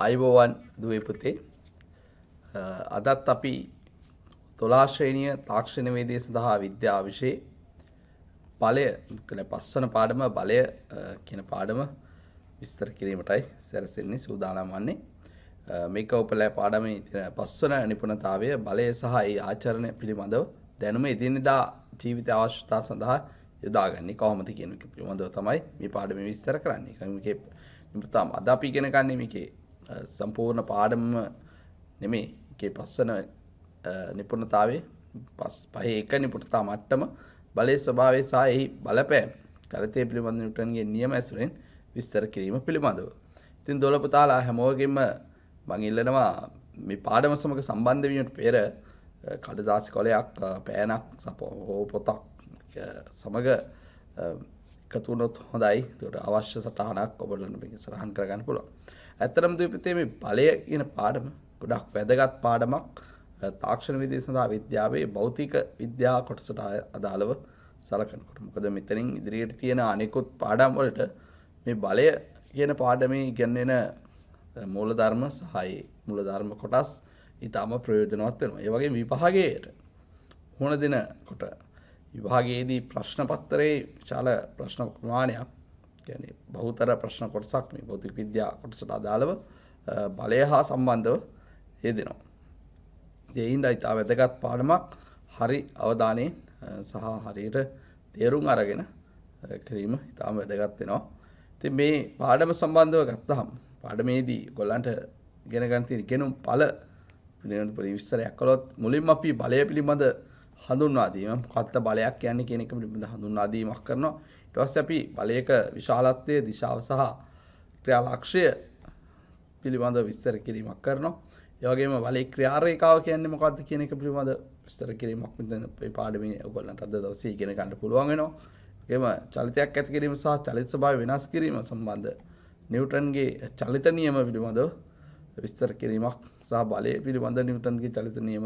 අයිබෝවන් දුවේ පුතේ අදත් අපි 12 ශ්‍රේණිය තාක්ෂණ වේදයේ සඳහා විද්‍යා විෂය බලය කියන්නේ පස්වන පාඩම බලය කියන පාඩම විස්තර කිරීමටයි සැරසෙන්නේ සූදානම් වන්නේ මේක උපලෑ පාඩමේ තියෙන පස්වන නිපුණතාවය බලය සහ ඒ ආචරණ පිළිබඳව දැනුම එදිනෙදා ජීවිත අවශ්‍යතා සඳහා යොදාගන්නේ කොහොමද කියන එක පිළිබඳව තමයි මේ පාඩමේ විස්තර කරන්නේ. මේකේ නිපුණතාව අද අපි ඉගෙන ගන්න මේකේ संपूर्ण पाठम नेमे के पස්සන නිපුණතාවයේ පහේ එක නිපුණතා මට්ටම බලයේ ස්වභාවය සහ එහි බලපෑම චලිතය පිළිබඳ නිව්ටන්ගේ නියම ඇසුරෙන් විස්තර කිරීම පිළිබඳව. ඉතින් දොළ පුතාලා හැමෝගෙම මම ඉල්ලනවා මේ පාඩම සමග සම්බන්ධ වීමට පෙර කඩදාසි කොලයක් පෑනක් හෝ පොතක් සමග එකතු වුණොත් හොඳයි. ඒකට අවශ්‍ය සටහනක් ඔබලට මේක සරහන් කරගන්න පුළුවන්. ඇත්තටම දුපිතේ මේ බලය කියන පාඩම ගොඩක් වැදගත් පාඩමක් තාක්ෂණ විද්‍යාව සඳහා විද්‍යාවේ භෞතික විද්‍යාව කොටසට අදාළව සලකනකොට. මොකද මෙතනින් ඉදිරියට තියෙන අනෙකුත් පාඩම් වලට මේ බලය කියන පාඩමේ ඉගෙනෙන මූලධර්ම සහ මූලධර්ම කොටස් ඊටම ප්‍රයෝජනවත් වෙනවා. ඒ වගේම විභාගයේට මුහුණ දෙනකොට විභාගයේදී ප්‍රශ්න පත්‍රයේ විශාල ප්‍රශ්න ප්‍රමාණයක් කියන්නේ බහුතර ප්‍රශ්න කොටසක් මේ භෞතික විද්‍යාව කොටසට අදාළව බලය හා සම්බන්ධව යෙදෙනවා. ඒ හින්දා ඉතා වැදගත් පාඩමක් හරි අවධානයෙන් සහ හරියට තේරුම් අරගෙන කිරීම ඉතාම වැදගත් වෙනවා. ඉතින් මේ පාඩම සම්බන්ධව ගත්තහම පාඩමේදී ඔයගොල්ලන්ට ඉගෙන ගන්න තියෙන ඉගෙනුම් ඵල පිළිබඳ විස්තරයක් කළොත් මුලින්ම අපි බලය පිළිබඳ හඳුන්වා දීම මොකක්ද බලයක් කියන්නේ කියන එක පිළිබඳ හඳුන්වා දීමක් කරනවා. ඊට පස්සේ අපි බලයක විශාලත්වය, දිශාව සහ ක්‍රියා ලක්ෂ්‍ය පිළිබඳ විස්තර කිරීමක් කරනවා. ඒ වගේම බලයේ ක්‍රියා රේඛාව කියන්නේ මොකක්ද කියන එක පිළිබඳ විස්තර කිරීමක් මෙතන මේ පාඩමේ ඔයගොල්ලන්ට අද දවසේ ඉගෙන ගන්න පුළුවන් වෙනවා. ඒ වගේම චලිතයක් ඇති කිරීම සහ චලිත ස්වභාවය වෙනස් කිරීම සම්බන්ධ නිව්ටන්ගේ චලිත නියම පිළිබඳව විස්තර කිරීමක් සහ බලය පිළිබඳ නිව්ටන්ගේ චලිත නියම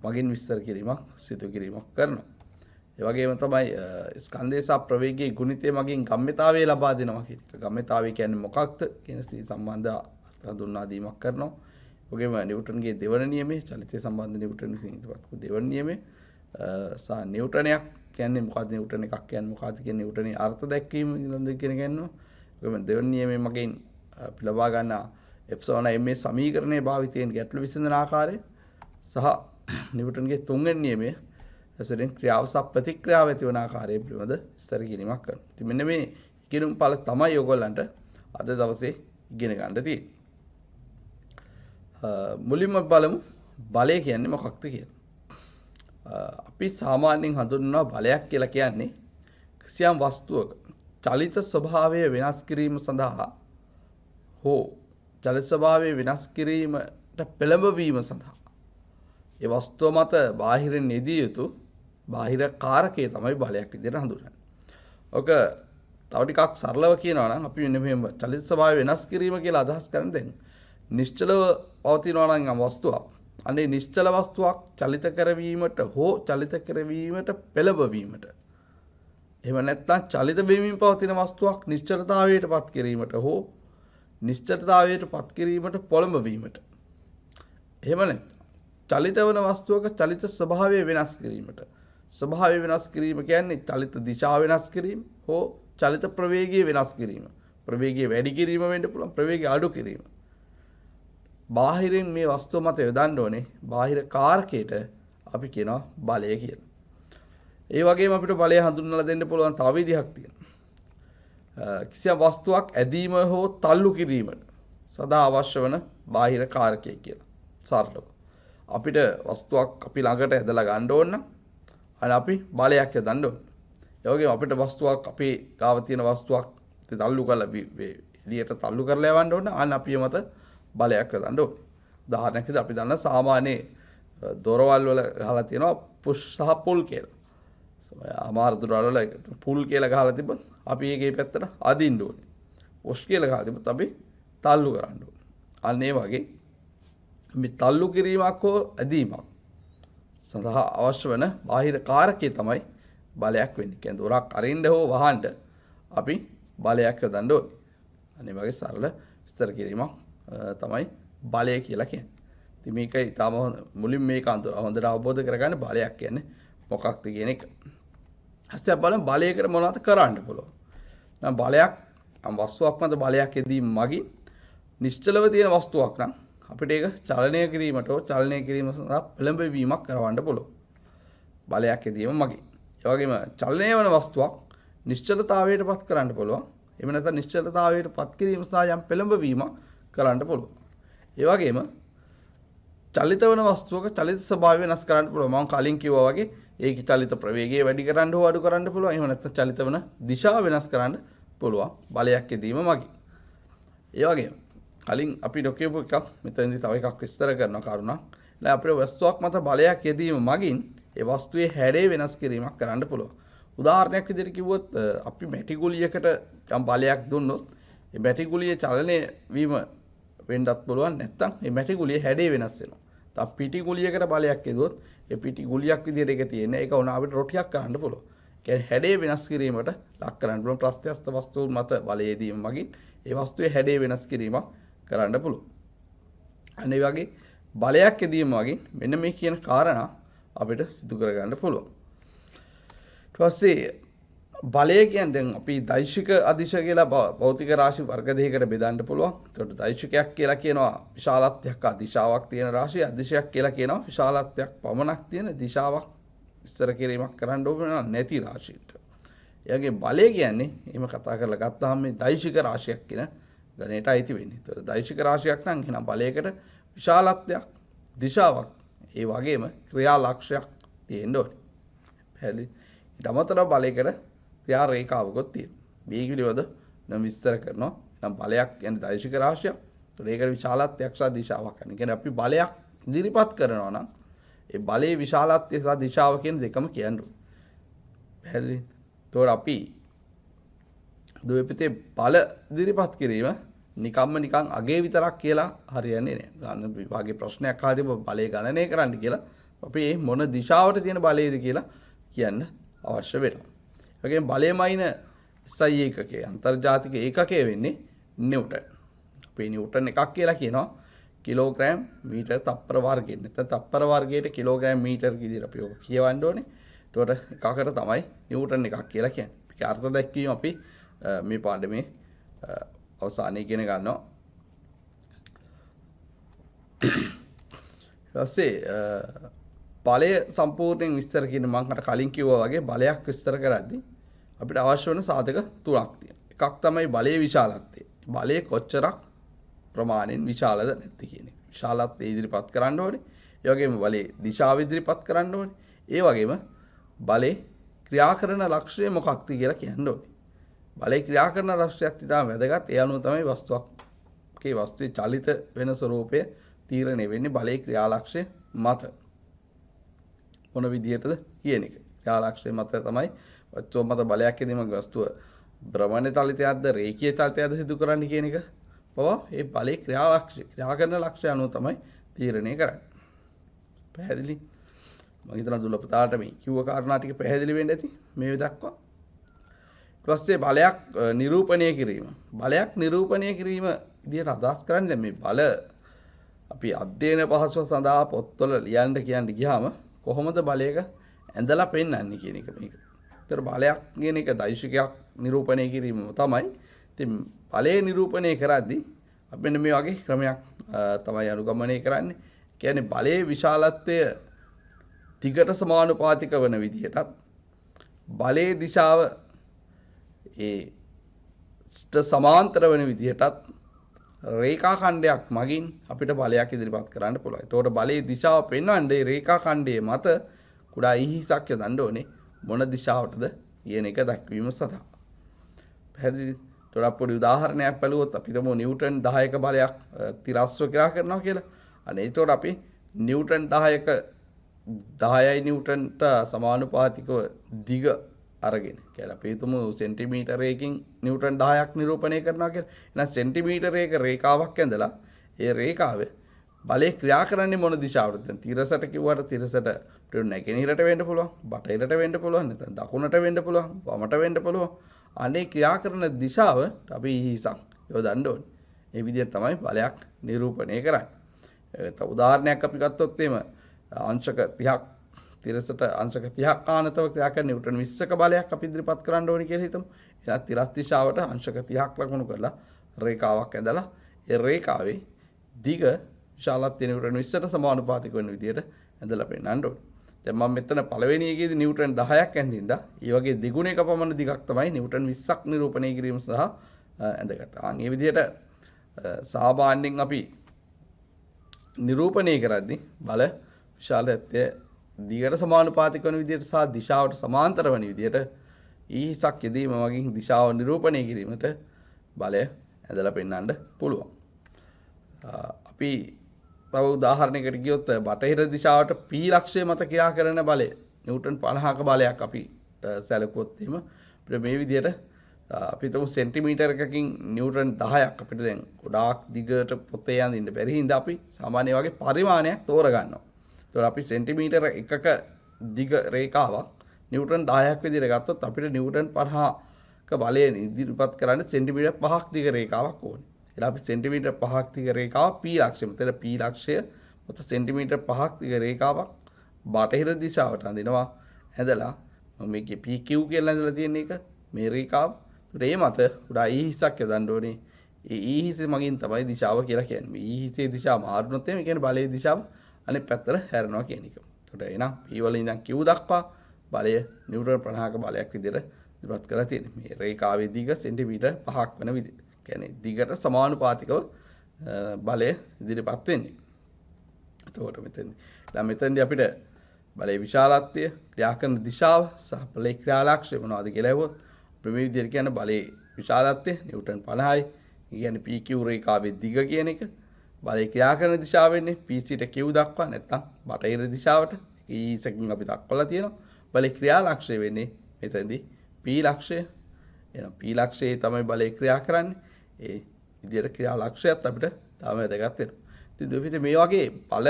මගින් විස්තර කිරීමක් සිදු කිරීමක් කරනවා. ඒ වගේම තමයි ස්කන්ධය සහ ප්‍රවේගයේ ගුණිතය මගින් ගම්‍යතාවය ලබා දෙනවා කියන එක. ගම්‍යතාවය කියන්නේ මොකක්ද කියන සම්බන්ධ හඳුන්වා දීමක් කරනවා. ඒ වගේම නිව්ටන්ගේ දෙවන නියමය, චලිතය සම්බන්ධ නිව්ටන් විසින් ඉදිරිපත් කළ දෙවන නියමය සහ නිව්ටනයක් කියන්නේ මොකක්ද, නිව්ටන් එකක් කියන්නේ මොකක්ද කියන නිව්ටනේ අර්ථ දැක්වීම පිළිබඳව ඉගෙන ගන්නවා. ඒ වගේම දෙවන නියමය මගින් අපි ලබා ගන්න එප්සලෝන m සමීකරණයේ භාවිතයෙන් ගැටළු විසඳන ආකාරය සහ නිව්ටන්ගේ තුන්වෙනි නියමය ඇසුරෙන් ක්‍රියාව සහ ප්‍රතික්‍රියාව ඇති වන ආකාරය පිළිබඳ විස්තර කිරීමක් කරනවා. ඉතින් මෙන්න මේ ඉගෙනුම් ඵල තමයි ඔයගොල්ලන්ට අද දවසේ ඉගෙන ගන්න තියෙන්නේ. මුලින්ම බලමු බලය කියන්නේ මොකක්ද කියලා. අපි සාමාන්‍යයෙන් හඳුන්වනවා බලයක් කියලා කියන්නේ කිසියම් වස්තුවක චලිත ස්වභාවය වෙනස් කිරීම සඳහා හෝ චලිත ස්වභාවය වෙනස් කිරීමට පෙළඹවීම සඳහා ඒ වස්තුව මත බාහිරින් යෙදිය යුතු බාහිර කාරකය තමයි බලයක් විදිහට හඳුන්වන්නේ. ඔක තව ටිකක් සරලව කියනවා නම් අපි මෙන්න මේ චලිත ස්වභාවය වෙනස් කිරීම කියලා අදහස් කරන්නේ දැන් නිශ්චලව පවතිනවා නම් වස්තුවක්. අනේ නිශ්චල වස්තුවක් චලිත කරවීමට හෝ චලිත කරවීමට පෙළඹවීමට. එහෙම නැත්නම් චලිත වෙමින් පවතින වස්තුවක් නිශ්චලතාවයට පත් කිරීමට හෝ නිශ්චලතාවයට පත් කිරීමට පොළඹවීමට. එහෙම නැත්නම් චලිත වන වස්තුවක චලිත ස්වභාවය වෙනස් කිරීමට. ස්වභාවය වෙනස් කිරීම කියන්නේ චලිත දිශාව වෙනස් කිරීම හෝ චලිත ප්‍රවේගය වෙනස් කිරීම. ප්‍රවේගය වැඩි කිරීම වෙන්න පුළුවන්, ප්‍රවේගය අඩු කිරීම. බාහිරින් මේ වස්තුව මත යොදන්න ඕනේ බාහිර කාරකයට අපි කියනවා බලය කියලා. ඒ වගේම අපිට බලය හඳුන්වලා දෙන්න පුළුවන් තව විදිහක් තියෙනවා. කිසියම් වස්තුවක් ඇදීම හෝ තල්ලු කිරීමට සදා අවශ්‍ය වන බාහිර කාරකය කියලා. සරලව අපිට වස්තුවක් අපි ළඟට ඇදලා ගන්න ඕන නම් අපි බලයක් යොදන්න ඕන. ඒ වගේම අපිට වස්තුවක් අපේ ගාව තියෙන වස්තුවක් තල්ලු කරලා එළියට තල්ලු කරලා යවන්න ඕන නම් අපි මත බලයක් යොදන්න ඕන. උදාහරණයක් විදිහට අපි දන්න සාමාන්‍ය දොරවල් වල ගහලා තියෙනවා පුෂ් සහ පුල් කියලා. අමාරු දොරවල් වල පුල් කියලා ගහලා තිබ්බොත් අපි ඒකේ පැත්තට අදින්න ඕනේ. පුෂ් කියලා ගහලා තිබ්බොත් අපි තල්ලු කරන්න ඕනේ. අන්න ඒ වගේ මේ තල්ලු කිරීමක් හෝ ඇදීමක් සඳහා අවශ්‍ය වන බාහිර කාරකය තමයි බලයක් වෙන්නේ. කියන්නේ දොරක් අරින්න හෝ වහන්න අපි බලයක් යොදන්න ඕනේ. අනේ වගේ සරල විස්තර කිරීමක් තමයි බලය කියලා කියන්නේ. ඉතින් මේක ඊටම මුලින් මේක හොඳට අවබෝධ කරගන්න බලයක් කියන්නේ මොකක්ද කියන එක. හස්තියක් බලමු බලයකට මොනවද කරන්න පුළුවන්. නම් බලයක් වස්තුවක් මත බලයක් යෙදීම මගින් නිශ්චලව තියෙන වස්තුවක් නම් අපිට ඒක චලනය කිරීමට චලනය කිරීම සඳහා පෙළඹවීමක් කරවන්න පුළුවන්. බලයක් යෙදීම මගින්. ඒ වගේම චලනය වන වස්තුවක් නිශ්චලතාවයට පත් කරන්න පුළුවන්. එහෙම නැත්නම් නිශ්චලතාවයට පත් කිරීම සඳහා යම් පෙළඹවීමක් කරන්න පුළුවන්. ඒ වගේම චලිත වන වස්තුවක චලිත ස්වභාවය වෙනස් කරන්න පුළුවන්. මම කලින් කිව්වා වගේ ඒකේ චලිත ප්‍රවේගය වැඩි කරන්න හෝ අඩු කරන්න පුළුවන්. එහෙම නැත්නම් චලිත වන දිශාව වෙනස් කරන්න පුළුවන් බලයක් යෙදීම මගින්. ඒ වගේම කලින් අපි ඩොකියපු එකක් මෙතනදී තව එකක් විස්තර කරන කරුණක්. දැන් අපේ වස්තුවක් මත බලයක් යෙදීම මගින් ඒ වස්තුවේ හැඩය වෙනස් කිරීමක් කරන්න පුළුවන්. උදාහරණයක් විදිහට කිව්වොත් අපි මැටි ගුලියකට යම් බලයක් දුන්නොත් ඒ මැටි ගුලියේ චලනය වීම වෙන්නත් පුළුවන්. නැත්නම් මේ මැටි ගුලියේ හැඩය වෙනස් වෙනවා. තව පිටි ගුලියකට බලයක් යෙදුවොත් ඒ පිටි ගුලියක් විදිහට ඒක තියෙන ඒක උනා අපිට රොටියක් කරන්න පුළුවන්. කියන්නේ හැඩය වෙනස් කිරීමට ලක් කරන්න පුළුවන් ප්‍රත්‍යස්ත වස්තුන් මත බලය යෙදීම මගින් ඒ වස්තුවේ හැඩය වෙනස් කිරීමක් කරන්න පුළුවන්. අන්න ඒ වගේ බලයක් යෙදීම වගේ මෙන්න මේ කියන කාරණා අපිට සිදු කරගන්න පුළුවන්. ඊට පස්සේ බලය කියන්නේ දැන් අපි දෛශික අදිශ කියලා භෞතික රාශි වර්ග දෙකකට බෙදන්න පුළුවන්. ඒකට දෛශිකයක් කියලා කියනවා විශාලත්වයක් දිශාවක් තියෙන රාශිය. අදිශයක් කියලා කියනවා විශාලත්වයක් පමණක් තියෙන දිශාවක් විස්තර කිරීමක් කරන්න ඕන නැති රාශියට. එයාගේ බලය කියන්නේ එහෙම කතා කරලා ගත්තාම මේ දෛශික රාශියක් කියන ගණයට අයිති වෙන්නේ. ඒතකොට දෛශික රාශියක් නම් එහෙනම් බලයකට විශාලත්වයක් දිශාවක් ඒ වගේම ක්‍රියා ලක්ෂයක් තියෙන්න ඕනේ. පැහැදිලි. ඊට අමතරව බලයකට ක්‍රියා රේඛාවකුත් තියෙනවා. මේ පිළිවෙල නම් විස්තර කරනවා. නම් බලයක් කියන්නේ දෛශික රාශියක්. ඒතකොට ඒකට විශාලත්වයක් සහ දිශාවක් ගන්න. කියන්නේ අපි බලයක් ඉදිරිපත් කරනවා නම් ඒ බලයේ විශාලත්වය සහ දිශාව කියන දෙකම කියන්න ඕනේ. පැහැදිලි. ඒතකොට අපි දුවපිටේ බල ඉදිරිපත් කිරීම නිකන් අගේ විතරක් කියලා හරියන්නේ නැහැ. ගන්න විභාගයේ ප්‍රශ්නයක් ආදී බලය ගණනය කරන්න කියලා අපි මොන දිශාවට තියෙන බලයද කියලා කියන්න අවශ්‍ය වෙනවා. ඒ වගේම බලයමයින SI ඒකකයේ අන්තර්ජාතික ඒකකය වෙන්නේ නිව්ටන්. අපි නිව්ටන් එකක් කියලා කියනවා කිලෝග්‍රෑම් මීටර් තප්පර වර්ගයෙන්. නැත්නම් තප්පර වර්ගයට කිලෝග්‍රෑම් මීටර් විදිහට අපි ඔක කියවන්න ඕනේ. ඒකට එකකට තමයි නිව්ටන් එකක් කියලා කියන්නේ. ඒක අර්ථ දැක්වීම අපි මේ පාඩමේ අවසානයේ ඉගෙන ගන්නවා. ඊපස්සේ බලය සම්පූර්ණයෙන් විස්තර කියන මම අර කලින් කිව්වා වගේ බලයක් විස්තර කරද්දී අපිට අවශ්‍ය වෙන සාධක තුනක් තියෙනවා. එකක් තමයි බලයේ විශාලත්වය. බලය කොච්චරක් ප්‍රමාණයෙන් විශාලද නැති කියන එක. විශාලත්වය ඉදිරිපත් කරන්න ඕනේ. ඒ වගේම බලයේ දිශාව ඉදිරිපත් කරන්න ඕනේ. ඒ වගේම බලයේ ක්‍රියා කරන ලක්ෂණය මොකක්ද කියලා කියන්න ඕනේ. බලය ක්‍රියා කරන ලක්ෂණයක් ඉතාම වැදගත්. ඒ අනුව තමයි වස්තුවේ චලිත වෙන ස්වરૂපය තීරණය වෙන්නේ බලයේ ක්‍රියා ලක්ෂ්‍ය මත. මොන විදිහටද කියන එක. ක්‍රියා ලක්ෂ්‍ය මත තමයි වස්තුව මත බලයක් යෙදීම වස්තුව භ්‍රමණ චලිතයක්ද රේඛීය චලිතයක්ද සිදු කරන්න කියන එක පවා ඒ බලයේ ක්‍රියා කරන ලක්ෂ්‍ය අනුව තමයි තීරණය කරන්නේ. පැහැදිලි? මම හිතනවා දුල පුතාට මේ කිව්ව කාරණා ටික පැහැදිලි වෙන්න ඇති මේ දක්වා. ඊට පස්සේ බලයක් නිරූපණය කිරීම. බලයක් නිරූපණය කිරීම විදිහට අදහස් කරන්නේ දැන් මේ බල අපි අධ්‍යයන පහසුව සඳහා පොත්වල ලියන්න ගියාම කොහොමද බලයක ඇඳලා පෙන්වන්නේ කියන එක මේක. ඒතර බලයක් කියන එක දෛශිකයක් නිරූපණය කිරීම තමයි. ඉතින් බලය නිරූපණය කරද්දී අපි මෙන්න මේ වගේ ක්‍රමයක් තමයි අනුගමනය කරන්නේ. කියන්නේ බලයේ විශාලත්වය දිගට සමානුපාතික වන විදිහටත් බලයේ දිශාව ඒට සමාන්තර වෙන විදිහටත් රේඛා ඛණ්ඩයක් මගින් අපිට බලයක් ඉදිරිපත් කරන්න පුළුවන්. ඒතකොට බලයේ දිශාව පෙන්වන්නේ රේඛා ඛණ්ඩයේ මත කුඩා ඉහිසක් යොදන්න ඕනේ මොන දිශාවටද කියන එක දක්වීම සඳහා. පැහැදිලිද? ඒතකොට පොඩි උදාහරණයක් බලුවොත් අපි හිතමු නිව්ටන් 10ක බලයක් තිරස්ව ක්‍රියා කරනවා කියලා. අනේ ඒතකොට අපි නිව්ටන් 10යි නිව්ටන්ට සමානුපාතිකව දිග අරගෙන කියලා අපි හිතමු සෙන්ටිමීටරයකින් නිව්ටන් 10ක් නිරූපණය කරනවා කියලා. එහෙනම් සෙන්ටිමීටරයක රේඛාවක් ඇඳලා ඒ රේඛාවේ බලය ක්‍රියා කරන්නේ මොන දිශාවටද? දැන් තිරසට කිව්වට තිරසට නැගෙනහිරට වෙන්න පුළුවන්, බටහිරට වෙන්න පුළුවන්, නැත්නම් දකුණට වෙන්න පුළුවන්, වමට වෙන්න පුළුවන්. අනේ ක්‍රියා කරන දිශාව අපි හිසක් යොදන්න ඕනේ. මේ විදිහට තමයි බලයක් නිරූපණය කරන්නේ. තව උදාහරණයක් අපි ගත්තොත් එimhe අංශක 30ක් තිරසට අංශක 30ක් ආනතව ක්‍රියා කරන නිව්ටන් 20ක බලයක් අපි ඉදිරිපත් කරන්න ඕනි කියලා හිතමු. එහෙනම් තිරස් දිශාවට අංශක 30ක් ලකුණු කරලා රේඛාවක් ඇඳලා ඒ රේඛාවේ දිග විශාලත්වය නිව්ටන් 20ට සමානුපාතික වෙන විදිහට ඇඳලා පෙන්නන්න ඕනේ. දැන් මම මෙතන පළවෙනි එකේදී නිව්ටන් 10ක් ඇඳින්දා ඒ වගේ දෙගුණයක පමණ දිගක් තමයි නිව්ටන් 20ක් නිරූපණය කිරීම සඳහා ඇඳගත්තා. මේ විදිහට සාමාන්‍යයෙන් අපි නිරූපණය කරද්දී බල විශාලත්වය දිගට සමානුපාතික වන විදිහට සහ දිශාවට සමාන්තර වන විදිහට ඊහිසක් යෙදීම වගේ දිශාව නිරූපණය කිරීමට බලය ඇදලා පෙන්වන්න පුළුවන්. අපි තව උදාහරණයකට ගියොත් බටහිර දිශාවට p ලක්ෂය මත ක්‍රියා කරන බලය නිව්ටන් 50ක බලයක් අපි සැලකුවොත් එහෙම අපිට මේ විදිහට අපි හිතමු සෙන්ටිමීටර් එකකින් නිව්ටන් 10ක් අපිට දැන් ගොඩාක් දිගට පොතේ යන්න බැරි හින්දා අපි සාමාන්‍ය වගේ පරිමාණයක් තෝරගන්නවා. ඒතකොට අපි සෙන්ටිමීටර එකක දිග රේඛාවක් නිව්ටන් 10ක් විදිහට ගත්තොත් අපිට නිව්ටන් 50ක බලය ඉදිරිපත් කරන්න සෙන්ටිමීටර් 5ක් දිග රේඛාවක් ඕනේ. එලා අපි සෙන්ටිමීටර් 5ක් දිග රේඛාව p ලක්ෂය. මෙතන p ලක්ෂය මත සෙන්ටිමීටර් 5ක් දිග රේඛාවක් බටහිර දිශාවට අඳිනවා. ඇඳලා මම මේකේ pq කියලා ඇඳලා තියෙන එක මේ රේඛාව. ඒ මත උඩා ඊහිසක් යදන්න ඕනේ. ඒ ඊහිස මගින් තමයි දිශාව කියලා කියන්නේ. මේ ඊහිසේ දිශාව මාරුනොත් එimhe කියන්නේ බලයේ දිශාව අනෙක් පැත්තට හැරෙනවා කියන එක. එතකොට එහෙනම් p වල ඉඳන් q දක්වා බලය නිව්ටන් 50ක බලයක් විදිහට ඉදිරිපත් කරලා තියෙනවා. මේ රේඛාවේ දිග සෙන්ටිමීටර් 5ක් වෙන විදිහට. කියන්නේ දිගට සමානුපාතිකව බලය ඉදිරිපත් වෙන්නේ. එතකොට මෙතෙන්දී අපිට බලයේ විශාලත්වය, ක්‍රියා කරන දිශාව සහ බලයේ ක්‍රියාලක්ෂය මොනවද කියලා අහුවොත් අපි මේ විදිහට කියන්නේ බලයේ විශාලත්වය නිව්ටන් 50යි. ඒ කියන්නේ PQ රේඛාවේ දිග කියන එක. බලයේ ක්‍රියා කරන දිශාව වෙන්නේ PC ට Q දක්වා නැත්නම් බටහිර දිශාවට. ඒක ඊසකින් අපි දක්වලා තියෙනවා. බලයේ ක්‍රියාලක්ෂය වෙන්නේ මෙතනදී P ලක්ෂය. එහෙනම් P ලක්ෂයේ තමයි බලයේ ක්‍රියා කරන්නේ. ඒ විදිහට ක්‍රියාලක්ෂයත් අපිට තාම වැදගත් වෙනවා. ඉතින් දෙවිද මේ වගේ බල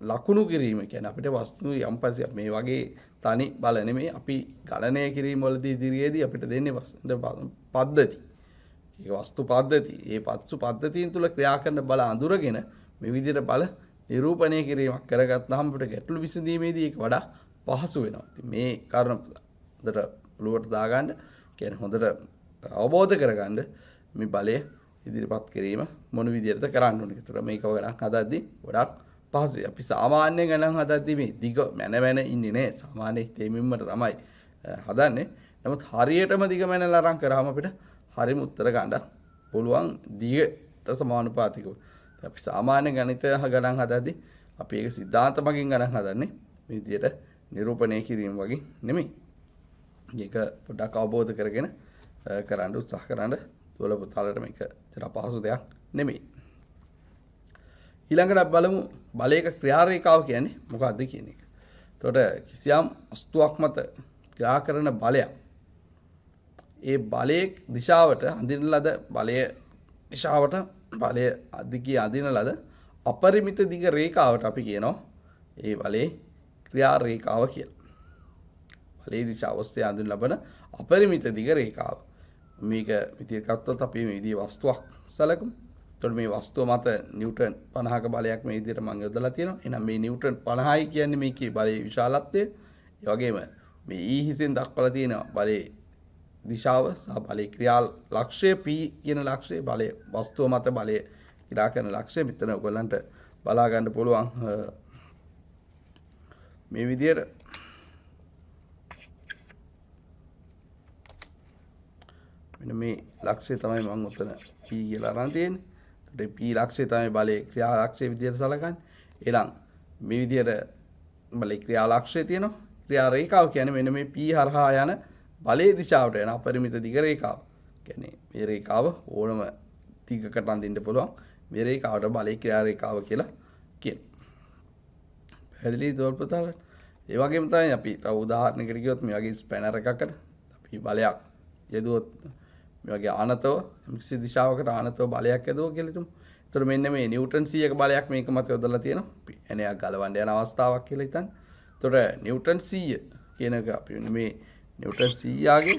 ලකුණු කිරීම කියන්නේ අපිට වස්තු යම් පස්සේ මේ වගේ තනි බල නෙමෙයි අපි ගණනය කිරීම වලදී ඉදිරියේදී අපිට දෙන්නේ පද්ධති. ඒක වස්තු පද්ධති. ඒ වස්තු පද්ධතියින් තුල ක්‍රියා කරන බල අඳුරගෙන මේ විදිහට බල නිරූපණය කිරීමක් කරගත්තාම අපිට ගැටළු විසඳීමේදී ඒක වඩා පහසු වෙනවා. ඉතින් මේ කාරණා හොඳට ඔලුවට දාගන්න කියන්නේ හොඳට අවබෝධ කරගන්න මේ බලය ඉදිරිපත් කිරීම මොන විදිහටද කරන්න ඕනේ. ඒතර මේක ගණන් හදද්දී ගොඩක් පහසුයි. අපි සාමාන්‍ය ගණන් හදද්දී මේ දිග මැන ඉන්නේ නෑ. සාමාන්‍ය තේමින්මට තමයි හදන්නේ. නමුත් හරියටම දිග මැනලා අරන් කරාම අපිට හරිම උත්තර ගන්න පුළුවන් දිගට සමානුපාතිකව. අපි සාමාන්‍ය ගණිත ගණන් හදද්දී අපි ඒක සිද්ධාන්ත මගින් ගණන් හදන්නේ මේ විදිහට නිරූපණය කිරීම වගේ නෙමෙයි. ඒක පොඩ්ඩක් අවබෝධ කරගෙන කරන්න උත්සාහ කරන්න. දුවල පුතාලට මේක තර අපහසු දෙයක් නෙමෙයි. ඊළඟට බලමු බලයක ක්‍රියා රේඛාව කියන්නේ මොකක්ද කියන එක. එතකොට කිසියම් වස්තුවක් මත ක්‍රියා කරන බලයක් ඒ බලයේ දිශාවට අඳින ලද බලය දිශාවට බලය අධිකී අඳින ලද අපරිමිත දිග රේඛාවට අපි කියනවා ඒ බලයේ ක්‍රියා රේඛාව කියලා. බලයේ දිශාව ඔස්සේ අඳින ලබන අපරිමිත දිග රේඛාව. මේක විදිහට ගත්තොත් අපි මේ විදිහේ වස්තුවක් සැලකමු. එතකොට මේ වස්තුව මත නිව්ටන් 50ක බලයක් මේ විදිහට මම යොදලා තියෙනවා. එහෙනම් මේ නිව්ටන් 50යි කියන්නේ මේකේ බලයේ විශාලත්වය. ඒ වගේම මේ E හිසෙන් දක්වලා තියෙන බලයේ දිශාව සහ බලයේ ක්‍රියා ලක්ෂය P කියන ලක්ෂය බලයේ වස්තුව මත බලයේ ක්‍රියා කරන ලක්ෂය මෙතන ඔයගලන්ට බලා ගන්න පුළුවන් මේ විදිහට මෙන්න මේ ලක්ෂය තමයි මම උතන P කියලා අරන් තියෙන්නේ. ඒකට P ලක්ෂය තමයි බලයේ ක්‍රියා ලක්ෂය විදිහට සලකන්නේ. එහෙනම් මේ විදිහට බලයේ ක්‍රියා ලක්ෂය තියෙනවා. ක්‍රියා රේඛාව කියන්නේ මෙන්න මේ P හරහා යන බලයේ දිශාවට යන අපරිමිත දිග රේඛාව. කියන්නේ මේ රේඛාව ඕනම දිගකට අඳින්න පුළුවන්. මේ රේඛාවට බලයේ ක්‍රියා රේඛාව කියලා කියනවා. පැහැදිලිද දොල්පතාලට? ඒ වගේම තමයි අපි තව උදාහරණයකට ගියොත් මේ වගේ ස්පැනර් එකකට අපි බලයක් යදුවොත් මේ වගේ ආනතව කිසි දිශාවකට ආනතව බලයක් යදුවා කියලා හිතමු. එතකොට මෙන්න මේ නිව්ටන් 100ක බලයක් මේක මත යොදලා තියෙනවා. එනයක් ගලවන්න යන අවස්ථාවක් කියලා හිතන්න. එතකොට නිව්ටන් 100 කියන එක අපි මේ නිව්ටන් 100ගේ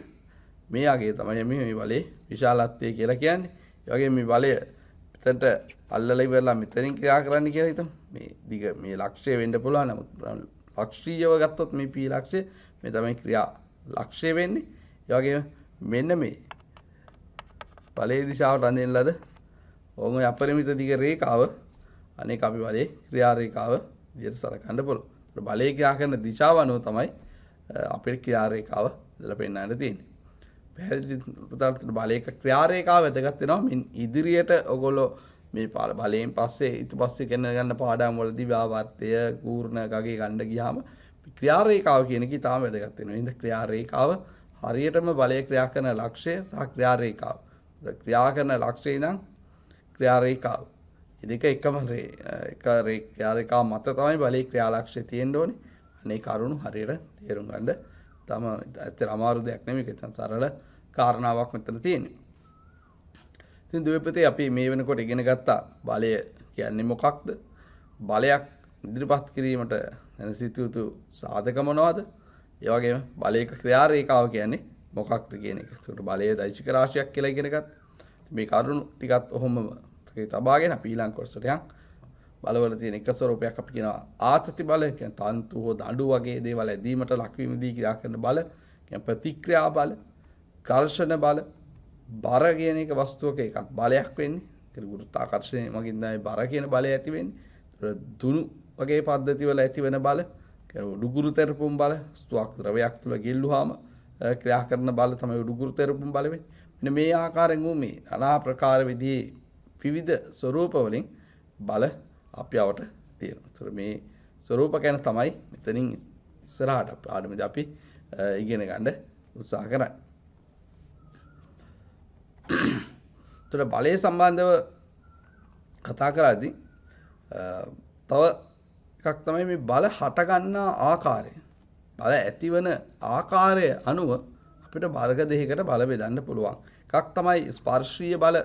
මේ යගේ තමයි මේ බලයේ විශාලත්වය කියලා කියන්නේ. ඒ වගේම මේ බලය එතනට අල්ලලා ඉවරලා මෙතනින් ක්‍රියා කරන්න කියලා හිතමු. මේ දිග මේ ලක්ෂ්‍යය වෙන්න පුළුවන්. නමුත් ලක්ෂ්‍රීයව ගත්තොත් මේ p ලක්ෂ්‍යය මේ තමයි ක්‍රියා ලක්ෂ්‍යය වෙන්නේ. ඒ වගේම මෙන්න මේ බලයේ දිශාවට අඳින ලද ඕම අපරිමිත දිග රේඛාව අනේක අපි බලයේ ක්‍රියා රේඛාව විදිහට සලකන්න පුළුවන්. බලයේ ක්‍රියා කරන දිශාව අනුව තමයි අපේ ක්‍රියා රේඛාව ඉදලා පෙන්වන්න තියෙන්නේ. පැහැදිලි පුතාට බලයක ක්‍රියා රේඛාව වැදගත් වෙනවා. මින් ඉදිරියට ඔයගොල්ලෝ මේ බලයෙන් පස්සේ ඊට පස්සේ ඉගෙන ගන්න පාඩම් වලදී ව්‍යාවර්තය පූර්ණ ගගේ ගන්න ගියාම ක්‍රියා රේඛාව කියන එක ඊටාම වැදගත් වෙනවා. එහෙනම් ක්‍රියා රේඛාව හරියටම බලය ක්‍රියා කරන ලක්ෂ්‍යය සහ ක්‍රියා රේඛාව. ක්‍රියා කරන ලක්ෂ්‍යය ඉඳන් ක්‍රියා රේඛාව. ඉතින් එකම ක්‍රියා රේඛාව මත තමයි බලයේ ක්‍රියා ලක්ෂ්‍යය තියෙන්න ඕනේ. අනේ කරුණු හරියට තේරුම් ගන්න තම ඇත්තට අමාරු දෙයක් නෙමෙයි. ඒක සරල කාරණාවක් මෙතන තියෙන්නේ. ඉතින් දුවපතේ අපි මේ වෙනකොට ඉගෙන ගත්තා බලය කියන්නේ මොකක්ද? බලයක් ඉදිරිපත් කිරීමට දැනසිත යුතු සාධක මොනවද? ඒ වගේම බලයක ක්‍රියා රේඛාව කියන්නේ මොකක්ද කියන එක. ඒකට බලයේ දෛශික රාශියක් කියලා ඉගෙන ගත්තා. මේ කරුණු ටිකත් ඔහොම තබාගෙන අපි ඊළඟ කොටසට යන් බලවල තියෙන එක ස්වරූපයක් අපි කියනවා ආතති බල. කියන්නේ තන්තු හෝ දඬු වගේ දේවල් ඇදීමට ලක්වීමදී ක්‍රියා කරන බල. කියන්නේ ප්‍රතික්‍රියා බල, කර්ෂණ බල, බර කියන එක වස්තුවක එකක් බලයක් වෙන්නේ. ඒක ගුරුත්වාකර්ෂණය මගින් තමයි බර කියන බලය ඇති වෙන්නේ. දුනු වගේ පද්ධති වල ඇති වෙන බල, කියන්නේ උඩුගුරු තෙරපුම් බල, වස්තුවක් ද්‍රවයක් තුල ගෙල්ලුවාම ක්‍රියා කරන බල තමයි උඩුගුරු තෙරපුම් බල වෙන්නේ. මෙන්න මේ ආකාරයෙන් මේ নানা ප්‍රකාර විදිහේ විවිධ ස්වරූප වලින් බල අපි අවට තියෙනවා. ඒතර මේ ස්වරූප ගැන තමයි මෙතනින් ඉස්සරහට පාඩමේදී අපි ඉගෙන ගන්න උත්සාහ කරන්නේ. ඒතර බලය සම්බන්ධව කතා කරද්දී තව එකක් තමයි මේ බල හට ගන්නා ආකාරය. බල ඇතිවන ආකාරය අනුව අපිට වර්ග දෙකකට බල බෙදන්න පුළුවන්. එකක් තමයි ස්පර්ශීය බල,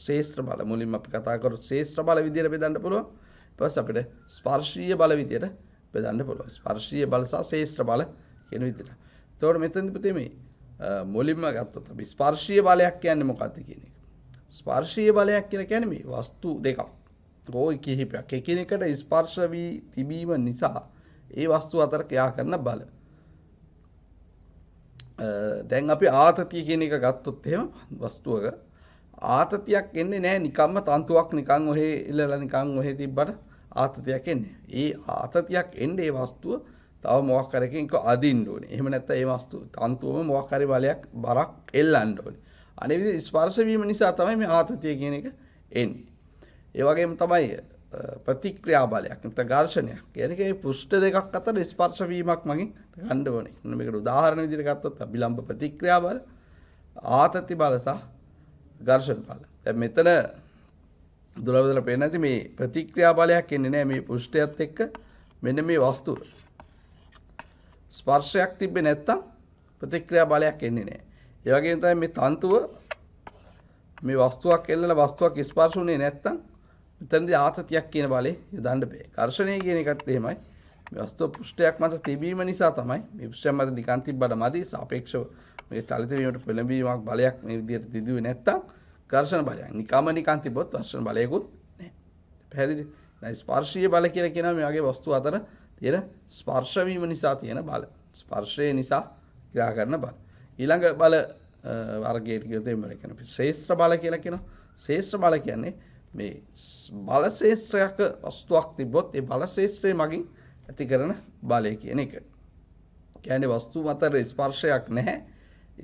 ශේෂ්ත්‍ර බල. මුලින්ම අපි කතා කරොත් ශේෂ්ත්‍ර බල විදියට බෙදන්න පුළුවන්. ඊට පස්සේ අපිට ස්පර්ශීය බල විදියට බෙදන්න පුළුවන්. ස්පර්ශීය බල සහ ශේෂ්ත්‍ර බල කියන විදියට. එතකොට මෙතනදී පුතේ මේ මුලින්ම ගත්තොත් අපි ස්පර්ශීය බලයක් කියන්නේ මොකක්ද කියන එක. ස්පර්ශීය බලයක් කියලා කියන්නේ මේ වස්තු දෙකක්. ඕයි කිහිපයක් එකිනෙකට ස්පර්ශ වී තිබීම නිසා ඒ වස්තු අතර ක්‍රියා කරන බල. දැන් අපි ආතතිය කියන එක ගත්තොත් එහෙම වස්තුවක ආතතියක් එන්නේ නැහැ නිකම්ම තන්තුවක් නිකන් ඔහේ ඉලලා නිකන් ඔහේ තිබ්බට ආතතියක් එන්නේ. ඒ ආතතියක් එන්නේ ඒ වස්තුව තව මොකක් හරි එකකින් අදින්න ඕනේ. එහෙම නැත්නම් ඒ වස්තුව තන්තුවම මොකක් හරි බලයක් බරක් එල්ලන්න ඕනේ. අනේ විදිහ ස්පර්ශ වීම නිසා තමයි මේ ආතතිය කියන එක එන්නේ. ඒ වගේම තමයි ප්‍රතික්‍රියා බලයක් නැත්නම් ඝර්ෂණයක්. කියන්නේ මේ පෘෂ්ඨ දෙකක් අතර ස්පර්ශ වීමක් මගින් ගන්න ඕනේ. මේකට උදාහරණ විදිහට ගත්තොත් අභිලම්බ ප්‍රතික්‍රියා බල, ආතති බල සහ ඝර්ෂණ බල. දැන් මෙතන දුරවදලා පේන්නේ නැති මේ ප්‍රතික්‍රියා බලයක් එන්නේ නැහැ මේ පෘෂ්ඨයත් එක්ක මෙන්න මේ වස්තුව. ස්පර්ශයක් තිබ්බේ නැත්තම් ප්‍රතික්‍රියා බලයක් එන්නේ නැහැ. ඒ වගේම තමයි මේ තන්තුව මේ වස්තුවක් එල්ලලා වස්තුවක් ස්පර්ශුනේ නැත්තම් මෙතනදී ආතතියක් කියන බලේ යොදන්න බෑ. ඝර්ෂණය කියන එකත් එහෙමයි. මේ වස්තුව පෘෂ්ඨයක් මත තිබීම නිසා තමයි මේ පෘෂ්ඨය මත නිකන් තිබ්බට මදි සාපේක්ෂව මේ චලිත වීමට පෙළඹීමක් බලයක් මේ විදිහට දිදුවේ නැත්තම් ඝර්ෂණ බලයක්. නිකන් තිබ්බොත් ඝර්ෂණ බලයකුත් නැහැ. පැහැදිලි? දැන් ස්පර්ශීය බල කියලා කියනවා මේ වගේ වස්තු අතර තියෙන ස්පර්ශ වීම නිසා තියෙන බල. ස්පර්ශය නිසා ක්‍රියා කරන බල. ඊළඟ බල වර්ගයට කියොත් එමෙ කියන අපි ශේෂ්ත්‍ර බල කියලා කියනවා. ශේෂ්ත්‍ර බල කියන්නේ මේ බල ශේෂ්ත්‍රයක වස්තුවක් තිබ්බොත් ඒ බල ශේෂ්ත්‍රය මගින් ඇති කරන බලය කියන එක. කියන්නේ වස්තු අතර ස්පර්ශයක් නැහැ.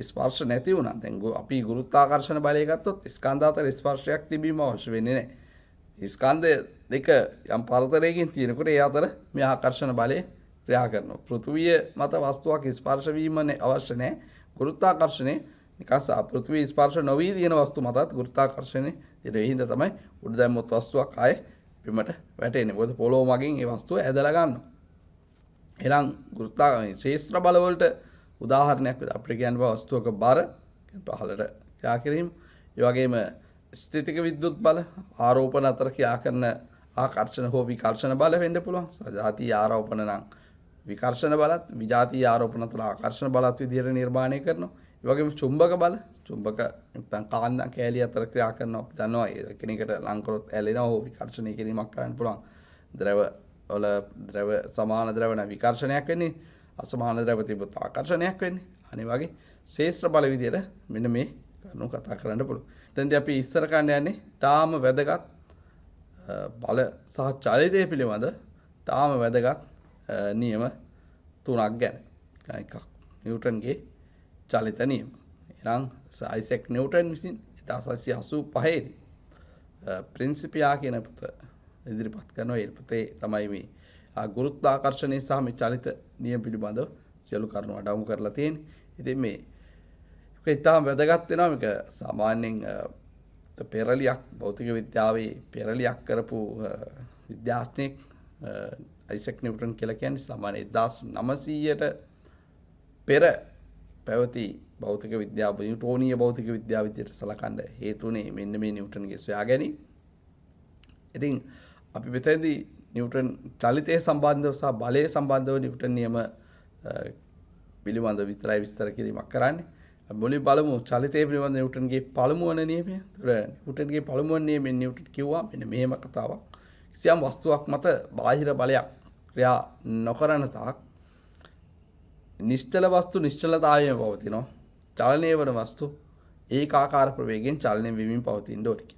ස්පර්ශ නැති වුණා. දැන් අපි ගුරුත්වාකර්ෂණ බලය ගත්තොත් ස්කන්ධ අතර ස්පර්ශයක් තිබීම අවශ්‍ය වෙන්නේ නැහැ. ස්කන්ධ දෙක යම් පරතරයකින් තියෙනකොට ඒ අතර මේ ආකර්ෂණ බලය ක්‍රියා කරනවා. පෘථුවිය මත වස්තුවක් ස්පර්ශ වීම අවශ්‍ය නැහැ. ගුරුත්වාකර්ෂණය නිකන් පෘථුවිය ස්පර්ශ නොවි තියෙන වස්තු මතත් ගුරුත්වාකර්ෂණය ඒ හින්දා තමයි උඩ දැම්මොත් වස්තුවක් ආයේ බිමට වැටෙන්නේ. මොකද පොළොව මගින් ඒ වස්තුව ඇදලා ගන්නවා. එහෙනම් ශේෂ්ත්‍ර බල වලට උදාහරණයක් අපිට කියන්න බෑ වස්තුවක බර පහළට ක්‍රියා කිරීම. ඒ වගේම ස්ථිතික විද්‍යුත් බල ආරෝපණ අතර ක්‍රියා කරන ආකර්ෂණ හෝ විකර්ෂණ බල වෙන්න පුළුවන්. සජාතීය ආරෝපණ නම් විකර්ෂණ බලත්, විජාතීය ආරෝපණ අතර ආකර්ෂණ බලත් විදිහට නිර්මාණය කරනවා. ඒ වගේම චුම්බක බල චුම්බක නැත්නම් කාන්දම් කෑලි අතර ක්‍රියා කරනවා අපි දන්නවා එකිනෙකට ලං කරොත් ඇලෙනවා හෝ විකර්ෂණය කිරීමක් කරන්න පුළුවන් ද්‍රව වල ද්‍රව සමාන ද්‍රව නැ විකර්ෂණයක් වෙන්නේ අසමාන ද්‍රව තිබුත් ආකර්ෂණයක් වෙන්නේ අනේ වගේ ශේෂ්ත්‍ර බල විදියට මෙන්න මේ කරුණු කතා කරන්න පුළුවන්. එතෙන්දී අපි ඉස්සර කන්න යන්නේ තාම වැදගත් බල සහ චලිතය පිළිබඳ තාම වැදගත් නියම තුනක් ගැන. එකක් නිව්ටන්ගේ චලිත නියම. එනම් සයිසෙක් නිව්ටන් විසින් 1885 දී ප්‍රින්සිපියා කියන පොත ඉදිරිපත් කරනවා. ඒ පොතේ තමයි මේ ගුරුත්වාකර්ෂණය සහ මේ චලිත නියම පිළිබඳව සියලු කරුණු අඩංගු කරලා තියෙන්නේ. ඉතින් මේ ඒක ඉතාම වැදගත් වෙනවා. මේක සාමාන්‍යයෙන් පෙරලියක් භෞතික විද්‍යාවේ පෙරලියක් කරපු විද්‍යාඥයෙක් අයිසැක් නිව්ටන් කියලා කියන්නේ සාමාන්‍ය 1900ට පෙර පැවති භෞතික විද්‍යාව නිව්ටෝනීය භෞතික විද්‍යාව විදිහට සලකන්න හේතුනේ මෙන්න මේ නිව්ටන්ගේ සොයා ගැනීම. ඉතින් අපි මෙතනදී නිව්ටන් චලිතය සම්බන්ධව සහ බලය සම්බන්ධව නිව්ටන් නියම පිළිබඳව විස්තරයි විස්තර කිරීමක් කරන්නේ. මුලින් බලමු චලිතය පිළිබඳ නිව්ටන්ගේ පළමු වන නියමය. නිව්ටන්ගේ පළමු වන නියමෙන් නිව්ටන් කිව්වා මෙන්න මෙහෙම කතාවක්. කිසියම් වස්තුවක් මත බාහිර බලයක් ක්‍රියා නොකරන තාක් නිශ්චල වස්තු නිශ්චලතාවයේම පවතිනවා. චලනය වන වස්තු ඒකාකාර ප්‍රවේගයෙන් චලනය වෙමින් පවතින්න ඕනේ.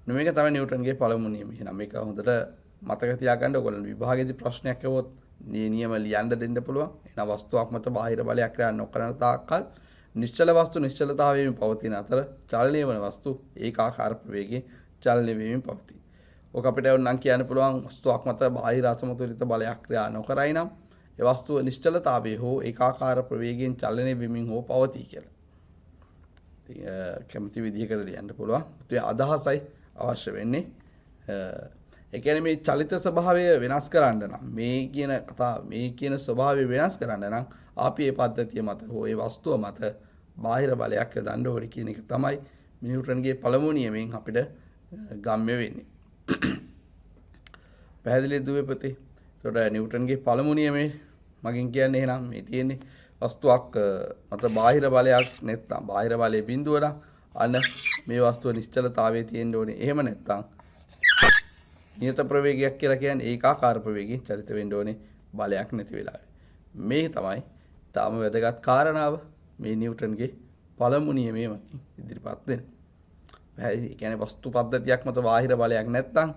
මේක තමයි නිව්ටන්ගේ පළමු නියමය. එහෙනම් මේක හොඳට මතක තියාගන්න ඕගොල්ලෝ විභාගයේදී ප්‍රශ්නයක් ඇහුවොත් මේ නියම ලියන්න දෙන්න පුළුවන්. එහෙනම් වස්තුවක් මත බාහිර බලයක් ක්‍රියා නොකරන තාක්කල් නිශ්චල වස්තු නිශ්චලතාවයෙන් පවතින අතර චලනය වන වස්තු ඒකාකාර ප්‍රවේගයෙන් චලනය වෙමින් පවතී. ඔක අපිට නම් කියන්න පුළුවන් වස්තුවක් මත බාහිර අසමතුලිත බලයක් ක්‍රියා නොකරයි නම් ඒ වස්තුව නිශ්චලතාවයේ හෝ ඒකාකාර ප්‍රවේගයෙන් චලනය වෙමින් හෝ පවතී කියලා. ඉතින් කැමති විදිහකට ලියන්න පුළුවන්. ඒ අදහසයි අවශ්‍ය වෙන්නේ. ඒ කියන්නේ මේ චලිත ස්වභාවය වෙනස් කරන්න නම් මේ කියන ස්වභාවය වෙනස් කරන්න නම් අපි මේ පද්ධතිය මත හෝ ඒ වස්තුව මත බාහිර බලයක් යොදන්න ඕනේ කියන එක තමයි නිව්ටන්ගේ පළමු නියමයෙන් අපිට ගම්ම්‍ය වෙන්නේ. පැහැදිලිද දුවේ පුතේ? ඒකට නිව්ටන්ගේ පළමු නියමය මගින් කියන්නේ එහෙනම් මේ තියෙන්නේ වස්තුවක් මත බාහිර බලයක් නැත්නම් බාහිර බලයේ බිඳුව නම් අන්න මේ වස්තුව නිශ්චලතාවයේ තියෙන්න ඕනේ. එහෙම නැත්නම් නියත ප්‍රවේගයක් කියලා කියන්නේ ඒකාකාර ප්‍රවේගයෙන් චලිත වෙන්න ඕනේ බලයක් නැති වෙලාවේ. මේ තමයි තාම වැදගත් කාරණාව මේ නිව්ටන්ගේ පළමු නියමයෙන් ඉදිරිපත් වෙන. ඒ කියන්නේ වස්තු පද්ධතියක් මත බාහිර බලයක් නැත්නම්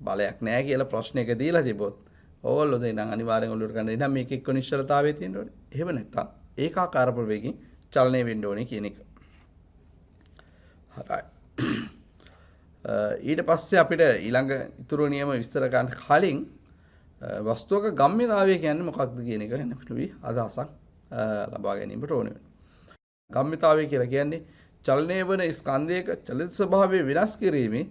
බලයක් නැහැ කියලා ප්‍රශ්නයක දීලා තිබොත් ඕගොල්ලෝ දෙනම් අනිවාර්යෙන් ඔළුවට ගන්න ඉතින් මේක එක්ක නිශ්චලතාවයේ තියෙන්න ඕනේ. එහෙම නැත්නම් ඒකාකාර ප්‍රවේගයෙන් චලනය වෙන්න ඕනේ කියන එක. හරි. ඊට පස්සේ අපිට ඊළඟ ඉතුරු නියම විස්තර ගන්න කලින් වස්තුවක ගම්ම්‍යතාවය කියන්නේ මොකක්ද කියන එක ගැන පිළිවි අදහසක් ලබා ගැනීමට ඕනේ වෙනවා. ගම්ම්‍යතාවය කියලා කියන්නේ චලනය වන ස්කන්ධයක චලිත ස්වභාවය වෙනස් කිරීමේ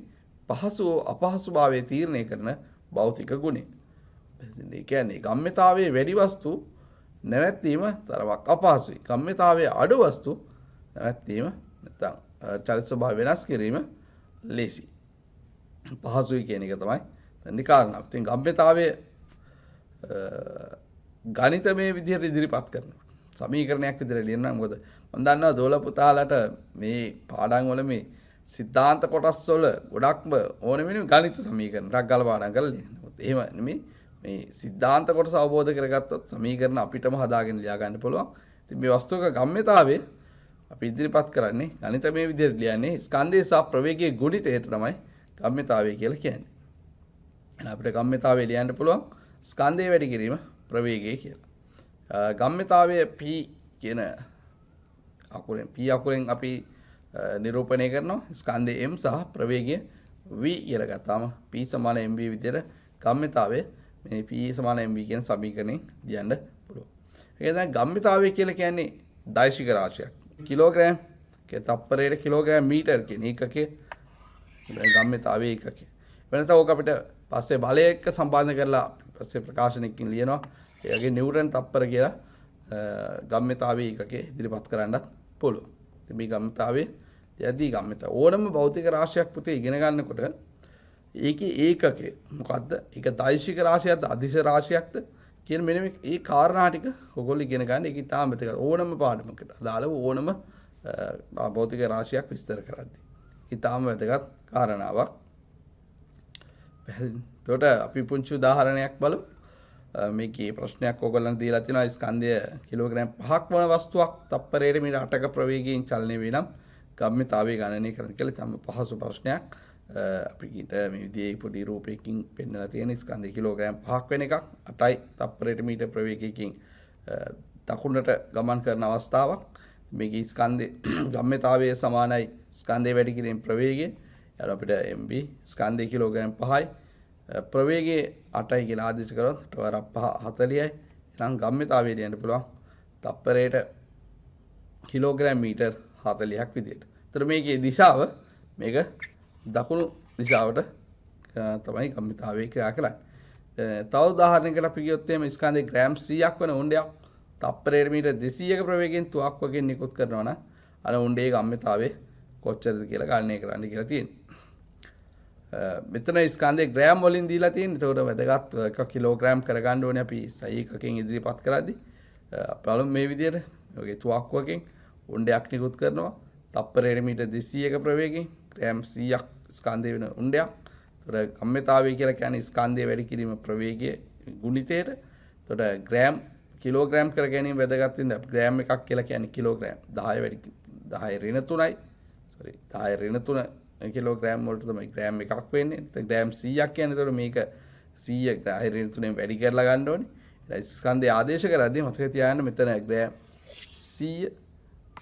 පහසු අපහසුභාවය තීරණය කරන භෞතික ගුණය. ඒ කියන්නේ ගම්ම්‍යතාවයේ වැඩි වස්තු නැවැත්වීම තරමක් අපහසුයි. ගම්ම්‍යතාවයේ අඩු වස්තු නැවැත්වීම නැත්නම් චලිත ස්වභාවය වෙනස් කිරීම ලේසි. පහසුයි කියන එක තමයි තන්නේ කාරණාව. ඉතින් ගම්ම්‍යතාවයේ ගණිතමය විදිහට ඉදිරිපත් කරනවා. සමීකරණයක් විදිහට ලියනවා. මොකද මම දන්නවා දෝල පුතාලට මේ පාඩම් වල මේ සිද්ධාන්ත කොටස් වල ගොඩක්ම ඕනෙ වෙන්නේ ගණිත සමීකරණ. ටිකක් ගාලා පාඩම් කරලා ලියන්න. එහෙම නෙමෙයි මේ සිද්ධාන්ත කොටස අවබෝධ කරගත්තොත් සමීකරණ අපිටම හදාගෙන ලියා ගන්න පුළුවන්. ඉතින් මේ වස්තුවක ගම්ම්‍යතාවයේ අපි ඉදිරිපත් කරන්නේ ගණිතමය විදිහට ලියන්නේ ස්කන්ධය සහ ප්‍රවේගයේ ගුණිතයට තමයි ගම්ම්‍යතාවය කියලා කියන්නේ. එහෙනම් අපිට ගම්ම්‍යතාවය ලියන්න පුළුවන් ස්කන්ධය වැඩි කිරීම ප්‍රවේගය කියලා. ගම්ම්‍යතාවය p කියන අකුරෙන් අපි නිරූපණය කරනවා ස්කන්ධය m සහ ප්‍රවේගය v කියලා ගත්තාම p සමාන mv විදිහට ගම්ම්‍යතාවය මේ p සමාන mv කියන සමීකරණයෙන් ලියන්න පුළුවන්. ඒක තමයි ගම්ම්‍යතාවය කියලා කියන්නේ දෛශික රාශියක්. කිලෝග්‍රෑම් තප්පරයට කිලෝග්‍රෑම් මීටර් කියන එකකේ ගම්ම්‍යතාවය එකකේ. වෙනත ඕක අපිට පස්සේ බලය එක්ක සම්බන්ධ කරලා පස්සේ ප්‍රකාශනයකින් ලියනවා. ඒගේ නිව්ටන් තප්පර කියලා ගම්ම්‍යතාවය එකකේ ඉදිරිපත් කරන්නත් පුළුවන්. ඉතින් මේ ගම්ම්‍යතාවය යදී ගම්ම්‍යතාව ඕනම භෞතික රාශියක් පුතේ ඉගෙන ගන්නකොට ඒකේ ඒකකේ මොකද්ද? ඒක දෛශික රාශියක්ද අදිශ රාශියක්ද කියන මෙන්න මේ කාරණා ටික ඔයගොල්ලෝ ඉගෙන ගන්න. ඒක ඉතාම වැදගත්. ඕනම පාඩමකට අදාළව ඕනම භෞතික රාශියක් විස්තර කරද්දී. ඊටාම වැදගත් කාරණාවක්. එතකොට අපි පුංචි උදාහරණයක් බලමු. මේකේ ප්‍රශ්නයක් ඕගොල්ලන් දීලා තිනවා ස්කන්ධය කිලෝග්‍රෑම් 5ක් වන වස්තුවක් තප්පරයට මීටර් 8ක ප්‍රවේගයෙන් චලනය වේ නම් ගම්මිතාවය ගණනය කරන්න කියලා තම පහසු ප්‍රශ්නයක්. අපි ඊට මේ විදිහේ පොඩි රූපයකින් පෙන්නලා තියෙන ස්කන්ධය කිලෝග්‍රෑම් 5ක් වෙන එකක් 8යි තප්පරයට මීටර් ප්‍රවේගයකින් දකුණට ගමන් කරන අවස්ථාවක්. මේකේ ස්කන්ධේ ගම්මිතාවය සමානයි ස්කන්ධය වැඩි කිරීම ප්‍රවේගය. ඊට අපිට mv ස්කන්ධය කිලෝග්‍රෑම් 5යි ප්‍රවේගය 8යි කියලා ආදේශ කරොත් වරක් 5 40යි. එහෙනම් ගම්මිතාවය ලියන්න පුළුවන් තප්පරයට කිලෝග්‍රෑම් මීටර් 40ක් විදියට. ඒතර මේකේ දිශාව මේක දකුණු දිශාවට තමයි ගම්මිතාවය ක්‍රියා කරන්නේ. තව උදාහරණයකට අපි ගියොත් එimhe ස්කන්ධේ ග්‍රෑම් 100ක් වෙන උණ්ඩයක් තප්පරයට මීටර් 200ක ප්‍රවේගයෙන් තුවක්කුවකින් නිකුත් කරනවා නම් අර උණ්ඩේ ගම්මිතාවය කොච්චරද කියලා ගණනය කරන්න කියලා තියෙනවා. මෙතන ස්කන්ධේ ග්‍රෑම් වලින් දීලා තියෙන. ඒකට වැදගත් 1 කිලෝග්‍රෑම් කරගන්න ඕනේ අපි සයි එකකින් ඉදිරිපත් කරද්දී. බලමු මේ විදිහට. ඔගේ තුවක්කුවකින් උණ්ඩයක් නිකුත් කරනවා. තප්පරයට මීටර් 200ක ප්‍රවේගයෙන් ග්‍රෑම් 100ක් ස්කන්ධය වෙන උණ්ඩයක්. ඒකට ගම්මිතාවය කියලා කියන්නේ ස්කන්ධය වැඩි කිරීම ප්‍රවේගය ගුණිතයට. ඒකට ග්‍රෑම් කිලෝග්‍රෑම් කර ගැනීම වැදගත් වෙනවා. ග්‍රෑම් එකක් කියලා කියන්නේ කිලෝග්‍රෑම් 10 වැඩි 10 ඍණ 3යි. sorry 10 ඍණ 3 කිලෝග්‍රෑම් වලට තමයි ග්‍රෑම් එකක් වෙන්නේ. නැත්නම් ග්‍රෑම් 100ක් කියන්නේ. ඒතකොට මේක 100 10 ඍණ 3ෙන් වැඩි කරලා ගන්න ඕනේ. ඊට ස්කන්ධය ආදේශ කරද්දී මතක තියාගන්න මෙතන ග්‍රෑම් 100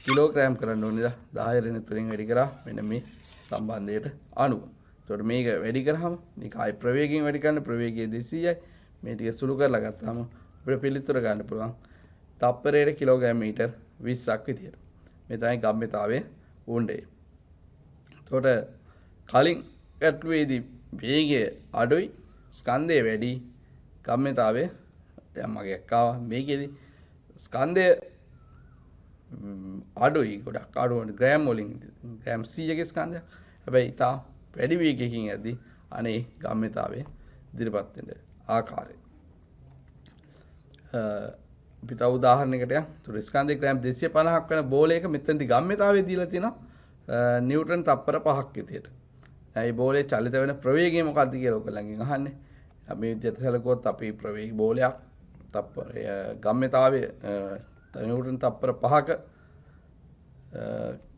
කිලෝග්‍රෑම් කරන්න ඕනේ. 10 ඍණ 3ෙන් වැඩි කරා මෙන්න මේ සම්බන්ධයට අනුව. ඒතකොට මේක වැඩි කරාම මේක ආයි ප්‍රවේගයෙන් වැඩි කරන ප්‍රවේගය 200යි. මේ ටික සුළු කරලා ගත්තාම අපිට පිළිතුර ගන්න පුළුවන් තප්පරයට කිලෝග්‍රෑම් මීටර් 20ක් විදියට. මේ තමයි ගම්මිතාවයේ උණ්ඩය. එතකොට කලින් ගැටලුවේදී වේගය අඩුයි ස්කන්ධය වැඩි ගම්මිතාවය දැන් මගේ එක්කව මේකෙදි ස්කන්ධය අඩුයි ගොඩක් අඩු වෙන ග්‍රෑම් වලින් ග්‍රෑම් 100ක ස්කන්ධය. හැබැයි තා වැඩි වේගයකින් යද්දී අනේ ගම්මිතාවය ඉදිරිපත් වෙන ආකාරය. අපි තව උදාහරණයකට යමු. ස්කන්ධේ ග්‍රෑම් 250ක් වෙන බෝලයක මෙතනදී ගම්මිතාවය දීලා තියෙනවා නිව්ටන් තප්පර 5ක් විදියට. මේ බෝලේ චලිත වෙන ප්‍රවේගය මොකක්ද කියලා ඔයගොල්ලන්ගෙන් අහන්නේ. මේ විදිහට සැලකුවොත් අපි ප්‍රවේග බෝලයක් තප්පරය ගම්මිතාවය නිව්ටන් තප්පර 5ක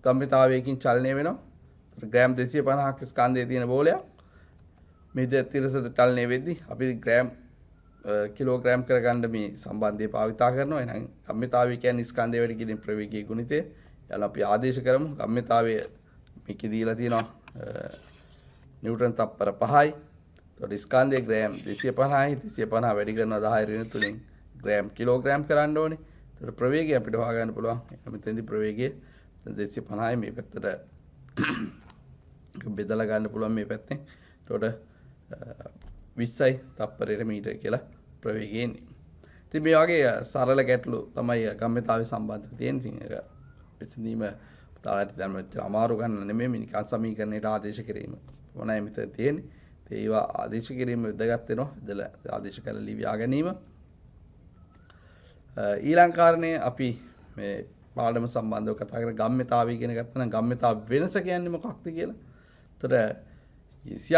ගම්මිතාවයකින් චලනය වෙනවා. ග්‍රෑම් 250ක් ස්කන්ධයේ තියෙන බෝලයක් මේ තිරසට චලනය වෙද්දී අපි ග්‍රෑම් කිලෝග්‍රෑම් කරගන්න මේ සම්බන්ධය භාවිතා කරනවා. එහෙනම් ගම්මිතාවය කියන්නේ ස්කන්ධය වැඩි කිරීම ප්‍රවේගයේ ගුණිතය. යාලා අපි ආදේශ කරමු. ගම්මිතාවය මේකේ දීලා තියෙනවා නිව්ටන් තප්පර 5යි. ඒතකොට ස්කන්ධයේ ග්‍රෑම් 250යි. 250 වැඩි කරනවා 10 ඍණ 3ෙන් ග්‍රෑම් කිලෝග්‍රෑම් කරන්න ඕනේ. ඒතකොට ප්‍රවේගය අපිට හොයාගන්න පුළුවන්. මෙතෙන්දී ප්‍රවේගය 250යි මේ පැත්තට බෙදලා ගන්න පුළුවන් මේ පැත්තෙන්. ඒතකොට 20යි තප්පරයට මීටර කියලා ප්‍රවේගය එන්නේ. ඉතින් මේ වගේ සරල ගැටලු තමයි ගම්මිතාවය සම්බන්ධව තියෙන්නේ. විසඳීම තාලට දැන් මෙච්චර අමාරු ගන්න නෙමෙයි මේ නිකන් සමීකරණයට ආදේශ කිරීම. මොනයි මෙතන තියෙන්නේ. ඒවා ආදේශ කිරීම වැදගත් වෙනවා. ඉතල ආදේශ කරලා ලියා ගැනීම. ඊළඟ කාරණේ අපි මේ පාඩම සම්බන්ධව කතා කර ගම්මිතාවය කියන ගත්තා නම් ගම්මිතාව වෙනස කියන්නේ මොකක්ද කියලා. ඒතර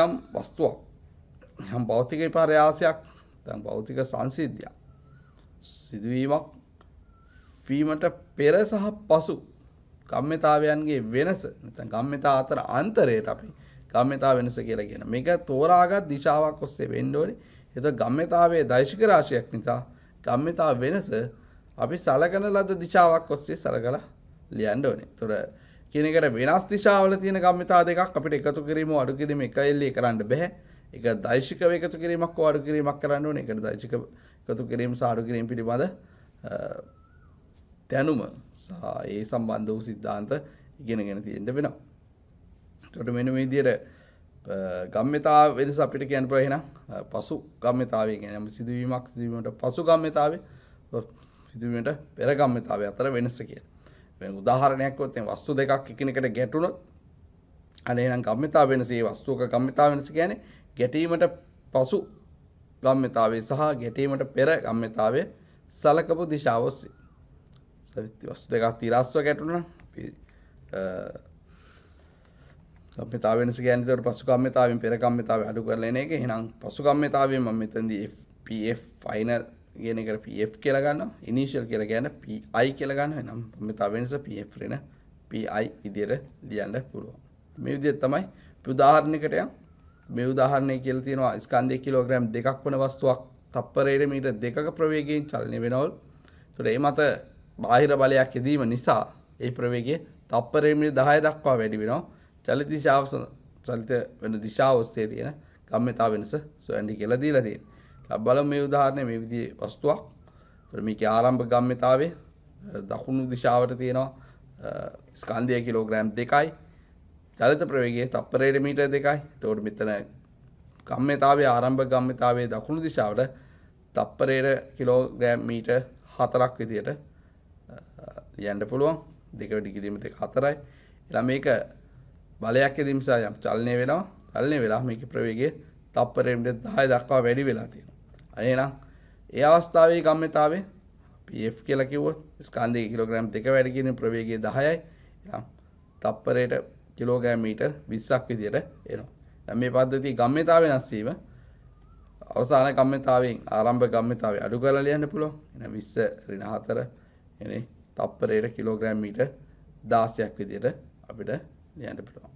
යම් වස්තුවක් යම් භෞතික විපර්යාසයක් දැන් භෞතික සංසිද්ධියක් සිදුවීමක් වීමට පෙර සහ පසු ගම්මිතාවයන්ගේ වෙනස නැත්නම් ගම්මිතා අතර අන්තරයට අපි ගම්මිතා වෙනස කියලා කියනවා. මේක තෝරාගත් දිශාවක් ඔස්සේ වෙන්න ඕනේ. එතකොට ගම්මිතාවයේ දෛශික රාශියක් නිසා ගම්මිතා වෙනස අපි සලකන ලද දිශාවක් ඔස්සේ සලකලා ලියන්න ඕනේ. එතකොට කියන එකට වෙනස් දිශාවල තියෙන ගම්මිතා දෙකක් අපිට එකතු කිරීම අඩු කිරීම එක එල්ලේ කරන්න බෑ. ඒක දෛශිකව එකතු කිරීමක් හෝ අඩු කිරීමක් කරන්න ඕනේ. ඒකට දෛශික එකතු කිරීම සහ අඩු කිරීම පිළිබඳ දැනුම සහ ඒ සම්බන්ධ වූ සිද්ධාන්ත ඉගෙනගෙන තියෙන්න වෙනවා. එතකොට මෙන්න මේ විදිහට ගම්මිතා වෙනස අපිට කියන්න පුළුවන් එහෙනම් පසු ගම්මිතාවය කියන්නේ සිදුවීමක් සිදුවීමට පසු ගම්මිතාවය සිදුවීමට පෙර ගම්මිතාවය අතර වෙනස කියලා. වෙන උදාහරණයක් වොත් වස්තු දෙකක් එකිනෙකට ගැටුණොත් අනේ එහෙනම් ගම්මිතා වෙනස ඒ වස්තුවක ගම්මිතා වෙනස කියන්නේ ගැටීමට පසු ගම්මිතාවය සහ ගැටීමට පෙර ගම්මිතාවය සලකපු දිශාව ඔස්සේ. වස්තු දෙකක් තිරස්ව ගැටුණා අපි ගම්මිතාව වෙනස කියන්නේ ඒකට පසුගම්මිතාවෙන් පෙර ගම්මිතාවය අඩු කරලා එන එක. එහෙනම් පසුගම්මිතාවයෙන් මම මෙතනදී PF final කියන එකට PF කියලා ගන්නවා. initial කියලා කියන්නේ PI කියලා ගන්නවා. එහෙනම් ගම්මිතාව වෙනස PF ඍණ PI විදියට ලියන්න පුළුවන්. මේ විදිහට තමයි උදාහරණයකට යම් මේ උදාහරණය කියලා තියෙනවා ස්කන්ධය කිලෝග්‍රෑම් 2ක් වන වස්තුවක් තප්පරයට මීටර් 2ක ප්‍රවේගයෙන් චලනය වෙනවලු. ඒතකොට මේ මත බාහිර බලයක් යෙදීම නිසා ඒ ප්‍රවේගය තප්පරයට මීටර් 10 දක්වා වැඩි වෙනවා. චලිත වෙන දිශාව ඔස්සේ තියෙන ගම්මිතාව වෙනස සොයන්න කියලා දීලා තියෙනවා. අපි බලමු මේ උදාහරණය මේ විදිහේ වස්තුවක්. ඒතකොට මේකේ ආරම්භ ගම්මිතාවේ දකුණු දිශාවට තියෙනවා ස්කන්ධය කිලෝග්‍රෑම් 2යි. චලිත ප්‍රවේගය තප්පරයට මීටර් 2යි. එතකොට මෙතන ගම්මිතාවේ ආරම්භ ගම්මිතාවේ දකුණු දිශාවට තප්පරයට කිලෝග්‍රෑම් මීටර් 4ක් විදියට ලියන්න පුළුවන්. 2 වැඩි කිරීම 4යි. ඊළඟ මේක බලයක් යෙදීම නිසා යම් චලනය වෙනවා. චලනය වෙලා මේකේ ප්‍රවේගය තප්පරයට මීටර් 10 දක්වා වැඩි වෙලා තියෙනවා. එහෙනම් ඒ අවස්ථාවේ ගම්මිතාවේ PF කියලා කිව්වොත් ස්කන්ධයේ කිලෝග්‍රෑම් 2 වැඩි කිරීම ප්‍රවේගය 10යි. එහෙනම් තප්පරයට කිලෝග්‍රෑම් මීටර් 20ක් විදියට එනවා. දැන් මේ පද්ධතිය ගම්මිතාව වෙනස් වීම අවසාන ගම්මිතාවෙන් ආරම්භ ගම්මිතාවේ අඩු කරලා ලියන්න පුළුවන්. එහෙනම් 20 ඍණ 4 එනේ තප්පරයට කිලෝග්‍රෑම් මීටර් 16ක් විදියට අපිට ලියන්න පුළුවන්.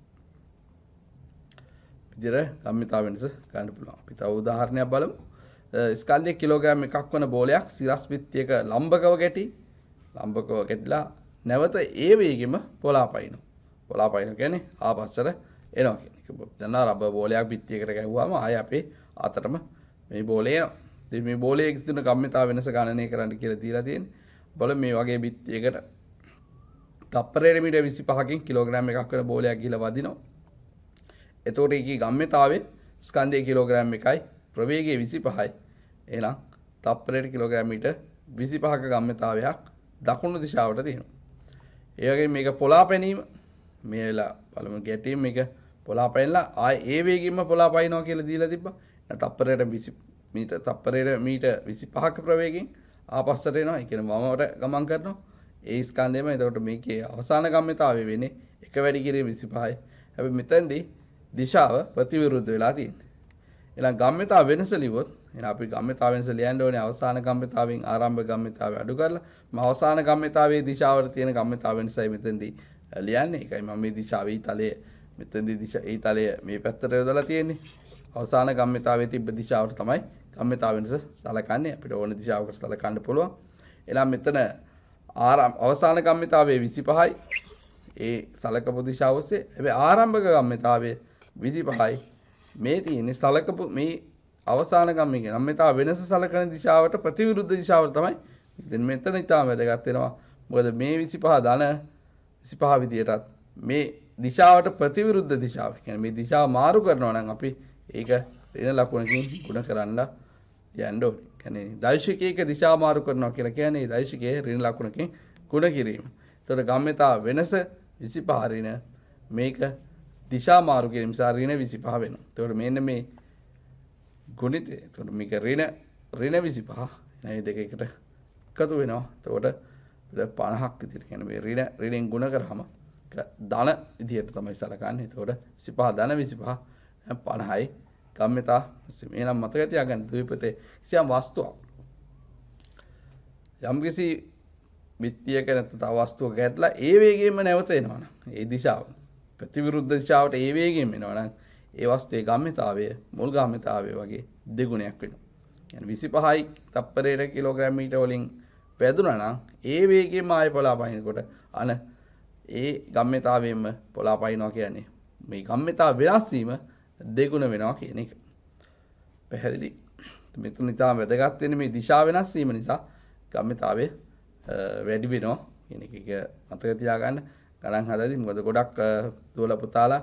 විදියට ගම්මිතාව වෙනස ගන්න පුළුවන්. අපි තව උදාහරණයක් බලමු. ස්කන්ධයේ කිලෝග්‍රෑම් 1ක් වන බෝලයක් සිරස් බිත්තියක ලම්බකව ගැටිලා නැවත ඒ වේගෙම පොළාපයින්නවා. පොළාපයින්නවා කියන්නේ ආපස්සට එනවා කියන එක. දැන් රබර් බෝලයක් බිත්තියකට ගැහුවාම ආයේ අපේ අතටම මේ බෝලේ එනවා. ඉතින් මේ බෝලයේ තියෙන ගම්මිතාව වෙනස ගණනය කරන්න කියලා දීලා තියෙන්නේ. බලමු මේ වගේ බිත්තියකට තප්පරයට මීටර් 25කින් කිලෝග්‍රෑම් 1ක් වෙන බෝලයක් ගිහලා වදිනවා. එතකොට ඒකේ ගම්මිතාවේ ස්කන්ධයේ කිලෝග්‍රෑම් 1යි ප්‍රවේගය 25යි. එහෙනම් තප්පරයට කිලෝග්‍රෑම් මීටර් 25ක ගම්මිතාවයක් දකුණු දිශාවට තියෙනවා. ඒ වගේම මේක පොළාපැනීම මේ වෙලා බලමු ගැටීම මේක පොළාපැනලා ආයේ ඒ වේගයෙන්ම පොළාපයින්නවා කියලා දීලා තිබ්බා. තප්පරයට 20 මීටර් තප්පරයට මීටර් 25ක ප්‍රවේගයෙන් ආපස්සට එනවා. ඒ කියන්නේ වමට ගමන් කරනවා. ඒ ස්කන්ධයම එතකොට මේකේ අවසාන ගම්මිතාවය වෙන්නේ 1 වැඩි කිරීම 25යි. හැබැයි මෙතෙන්දී දිශාව ප්‍රතිවිරුද්ධ වෙලා තියෙනවා. එහෙනම් ගම්මිතාව වෙනස ලිව්වොත් එහෙනම් අපි ගම්මිතාව වෙනස ලියන්න ඕනේ අවසාන ගම්මිතාවෙන් ආරම්භ ගම්මිතාවය අඩු කරලා මම අවසාන ගම්මිතාවයේ දිශාවට තියෙන ගම්මිතාව වෙනසයි මෙතෙන්දී ලියන්නේ. ඒකයි මම මේ දිශාවේ ඊතලයේ මෙතෙන්දී ඒ තලය මේ පැත්තට යොදලා තියෙන්නේ. අවසාන ගම්මිතාවේ තිබ්බ දිශාවට තමයි ගම්මිතාව වෙනස සලකන්නේ. අපිට ඕන දිශාවකට සලකන්න පුළුවන්. එහෙනම් මෙතන අවසාන ගම්මිතාවේ 25යි. ඒ සලකපු දිශාව ඔස්සේ. හැබැයි ආරම්භක ගම්මිතාවේ 25යි. මේ තියෙන්නේ සලකපු මේ අවසාන ගම්මිතාව වෙනස සලකන දිශාවට ප්‍රතිවිරුද්ධ දිශාවට තමයි. ඉතින් මෙතන ඉතාම වැදගත් වෙනවා. මොකද මේ 25 ධන 25 විදියටත් මේ දිශාවට ප්‍රතිවිරුද්ධ දිශාව. කියන්නේ මේ දිශාව මාරු කරනවා නම් අපි ඒක ඍණ ලකුණකින් ගුණ කරන්න යන්න ඕනේ. කියන්නේ දෛශිකයක දිශාව මාරු කරනවා කියලා කියන්නේ ඒ දෛශිකයේ ඍණ ලකුණකින් ගුණ කිරීම. එතකොට ගම්මිතාව වෙනස 25 ඍණ මේක දිශා මාරු කිරීම නිසා ඍණ 25 වෙනවා. එතකොට මෙන්න මේ ගුණිතය. එතකොට මේක ඍණ 25 මේ දෙක එකට එකතු වෙනවා. එතකොට 50ක් විදිහට කියන්නේ මේ ඍණෙන් ගුණ කරාම ධන විදිහට තමයි සලකන්නේ. එතකොට 25 ධන 25 50යි ගම්මිතා. මේ නම් මතක තියාගන්න ද්විපතේ කිසියම් වස්තුවක් යම්කිසි බිත්තියක නැත්නම් තව වස්තුවක ගැටලා ඒ වේගයෙන්ම නැවත එනවා නම් ඒ දිශාව ප්‍රතිවිරුද්ධ දිශාවට ඒ වේගයෙන් එනවා නම් ඒ වස්තුවේ ගම්මිතාවය මුල් ගම්මිතාවය වගේ දෙගුණයක් වෙනවා. يعني 25යි තප්පරයට කිලෝග්‍රෑම් මීටර වලින් වැදුනා නම් ඒ වේගයෙන්ම ආයෙ පොළාපයින්කොට අන ඒ ගම්මිතාවයෙන්ම පොළාපයින්නවා කියන්නේ මේ ගම්මිතාව වෙනස් වීම දෙගුණ වෙනවා කියන එක. පැහැදිලි. මෙතන ඉතාම වැදගත් වෙන්නේ මේ දිශාව වෙනස් වීම නිසා ගම්මිතාවය වැඩි වෙනවා කියන එක මතක තියාගන්න. ගණන් හදද්දී මොකද ගොඩක් දුවල පුතාලා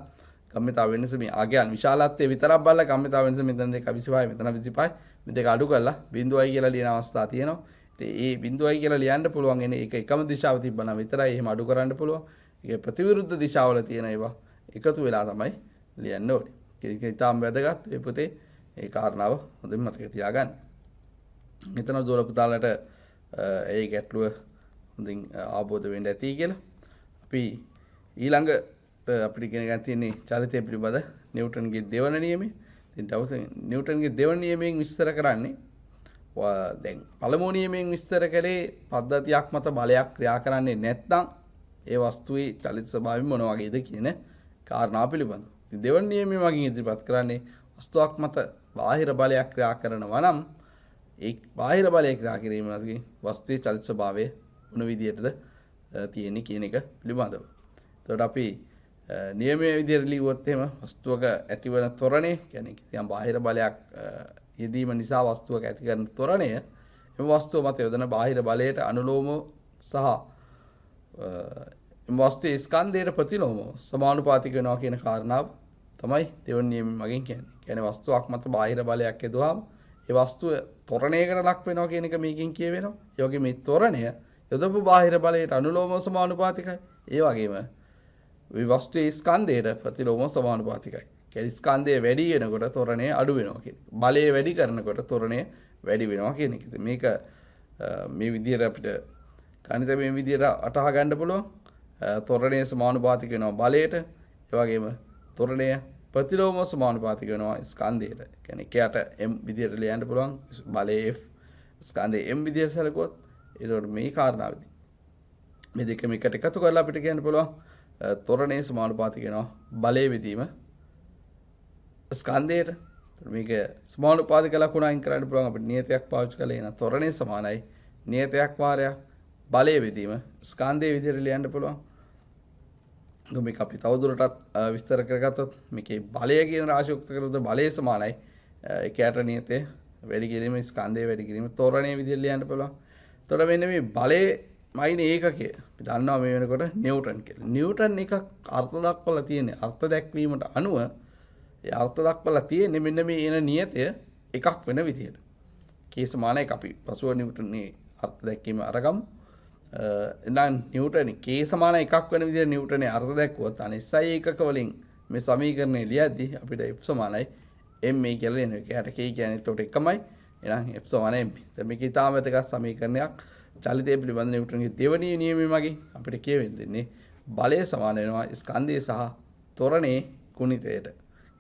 ගම්මිතාව වෙනස මේ ආගයන් විශාලත්වයේ විතරක් බලලා ගම්මිතාව වෙනස මෙතන 25යි මෙතන 25යි මේ දෙක අඩු කරලා බිඳුවයි කියලා ලියන අවස්ථා තියෙනවා. ඉතින් ඒ බිඳුවයි කියලා ලියන්න පුළුවන් එන්නේ ඒක එකම දිශාව තිබ්බනම් විතරයි එහෙම අඩු කරන්න පුළුවන්. ඒක ප්‍රතිවිරුද්ධ දිශාවල තියෙන ඒවා එකතු වෙලා තමයි ලියන්න ඕනේ. ඒක ඉතාම වැදගත් මේ පොතේ ඒ කාරණාව හොඳින් මතක තියාගන්න. මෙතන දුවල පුතාලට ඒ ගැටලුව හොඳින් අවබෝධ වෙන්න ඇති කියලා අපි ඊළඟට අපිට ඉගෙන ගන්න තියෙන්නේ චලිතය පිළිබඳ නිව්ටන්ගේ දෙවන නියමය. ඉතින් නිව්ටන්ගේ දෙවන නියමයෙන් විස්තර කරන්නේ දැන් පළමු නියමයෙන් විස්තර කළේ පද්ධතියක් මත බලයක් ක්‍රියා කරන්නේ නැත්නම් ඒ වස්තුවේ චලිත ස්වභාවය මොන වගේද කියන කාරණා පිළිබඳව. ඉතින් දෙවන නියමය මගින් ඉදිරිපත් කරන්නේ වස්තුවක් මත බාහිර බලයක් ක්‍රියා කරනවා නම් ඒ බාහිර බලය ක්‍රියා කිරීම මගින් වස්තුවේ චලිත ස්වභාවය මොන විදිහටද තියෙන්නේ කියන එක පිළිබඳව. එතකොට අපි නියමයේ විදිහට ලියුවොත් එහෙම වස්තුවක ඇතිවන ත්වරණය කියන්නේ කිසියම් බාහිර බලයක් යෙදීම නිසා වස්තුවක ඇති කරන ත්වරණය එම වස්තුව මත යොදන බාහිර බලයට අනුලෝම සහ එම වස්තුවේ ස්කන්ධයට ප්‍රතිලෝම සමානුපාතික වෙනවා කියන කාරණාව තමයි දෙවන නියමයෙන් මගින් කියන්නේ. කියන්නේ වස්තුවක් මත බාහිර බලයක් යදුවාම ඒ වස්තුව ත්වරණයකට ලක් වෙනවා කියන එක මේකෙන් කියවෙනවා. ඒ වගේ මේ ත්වරණය යොදපු බාහිර බලයට අනුලෝම සමානුපාතිකයි. ඒ වගේම මේ වස්තුවේ ස්කන්ධයට ප්‍රතිලෝම සමානුපාතිකයි. කියන්නේ ස්කන්ධය වැඩි වෙනකොට ත්වරණය අඩු වෙනවා කියන එක. බලය වැඩි කරනකොට ත්වරණය වැඩි වෙනවා කියන එක. මේක මේ විදිහට අපිට ගණිත මේ විදිහට අටහා ගන්න පුළුවන්. ත්වරණය සමානුපාතික වෙනවා බලයට. ඒ වගේම ත්වරණය ප්‍රතිලෝම සමානුපාතික වෙනවා ස්කන්ධයට. කියන්නේ එකයට m විදිහට ලියන්න පුළුවන්. බලය f ස්කන්ධය m විදිහට සැලකුවොත් ඒකට මේ කාරණාවදී මේ දෙකම එකට එකතු කරලා අපිට කියන්න පුළුවන් ත්වරණය සමානුපාතික වෙනවා බලය විදීම ස්කන්ධයට. මේක සමානුපාතික ලකුණ අයින් කරන්න පුළුවන් අපිට නියතයක් පාවිච්චි කරලා එන ත්වරණය සමානයි නියතයක් වාරයක් බලය විදීම ස්කන්ධයේ විදිහට ලියන්න පුළුවන්. මේක අපි තවදුරටත් විස්තර කරගත්තොත් මේකේ බලය කියන රාශිය උක්ත කරද්දී බලය සමානයි එකයට නියතය වැඩි කිරීම ස්කන්ධය වැඩි කිරීම ත්වරණයේ විදිහට ලියන්න පුළුවන්. එතකොට මෙන්න මේ බලයේ මයින් ඒකකය අපි දන්නවා මේ වෙනකොට නිව්ටන් කියලා. නිව්ටන් එක අර්ථ දක්වලා තියෙන්නේ අර්ථ දැක්වීමට අනුව ඒ අර්ථ දක්වලා තියෙන්නේ මෙන්න මේ එන නියතය එකක් වෙන විදිහට. කේ සමාන එක අපි පසුව නිව්ටන්ගේ අර්ථ දැක්වීම අරගමු. එහෙනම් නිව්ටන් කේ සමාන එකක් වෙන විදිහට නිව්ටන්ගේ අර්ථ දැක්වුවොත් අනේ SI ඒකක වලින් මේ සමීකරණය ලියද්දී අපිට F සමානයි ma කියලා එනවා. ඒකට k කියන්නේ එතකොට එකමයි. එහෙනම් F සමාන ma. දැන් මේක ඊටාම වැදගත් සමීකරණයක්. චලිතය පිළිබඳ නිව්ටන්ගේ දෙවැනි නියමය මගින් අපිට කියවෙන්නේ බලය සමාන වෙනවා ස්කන්ධය සහ ත්වරණයේ ගුණිතයට.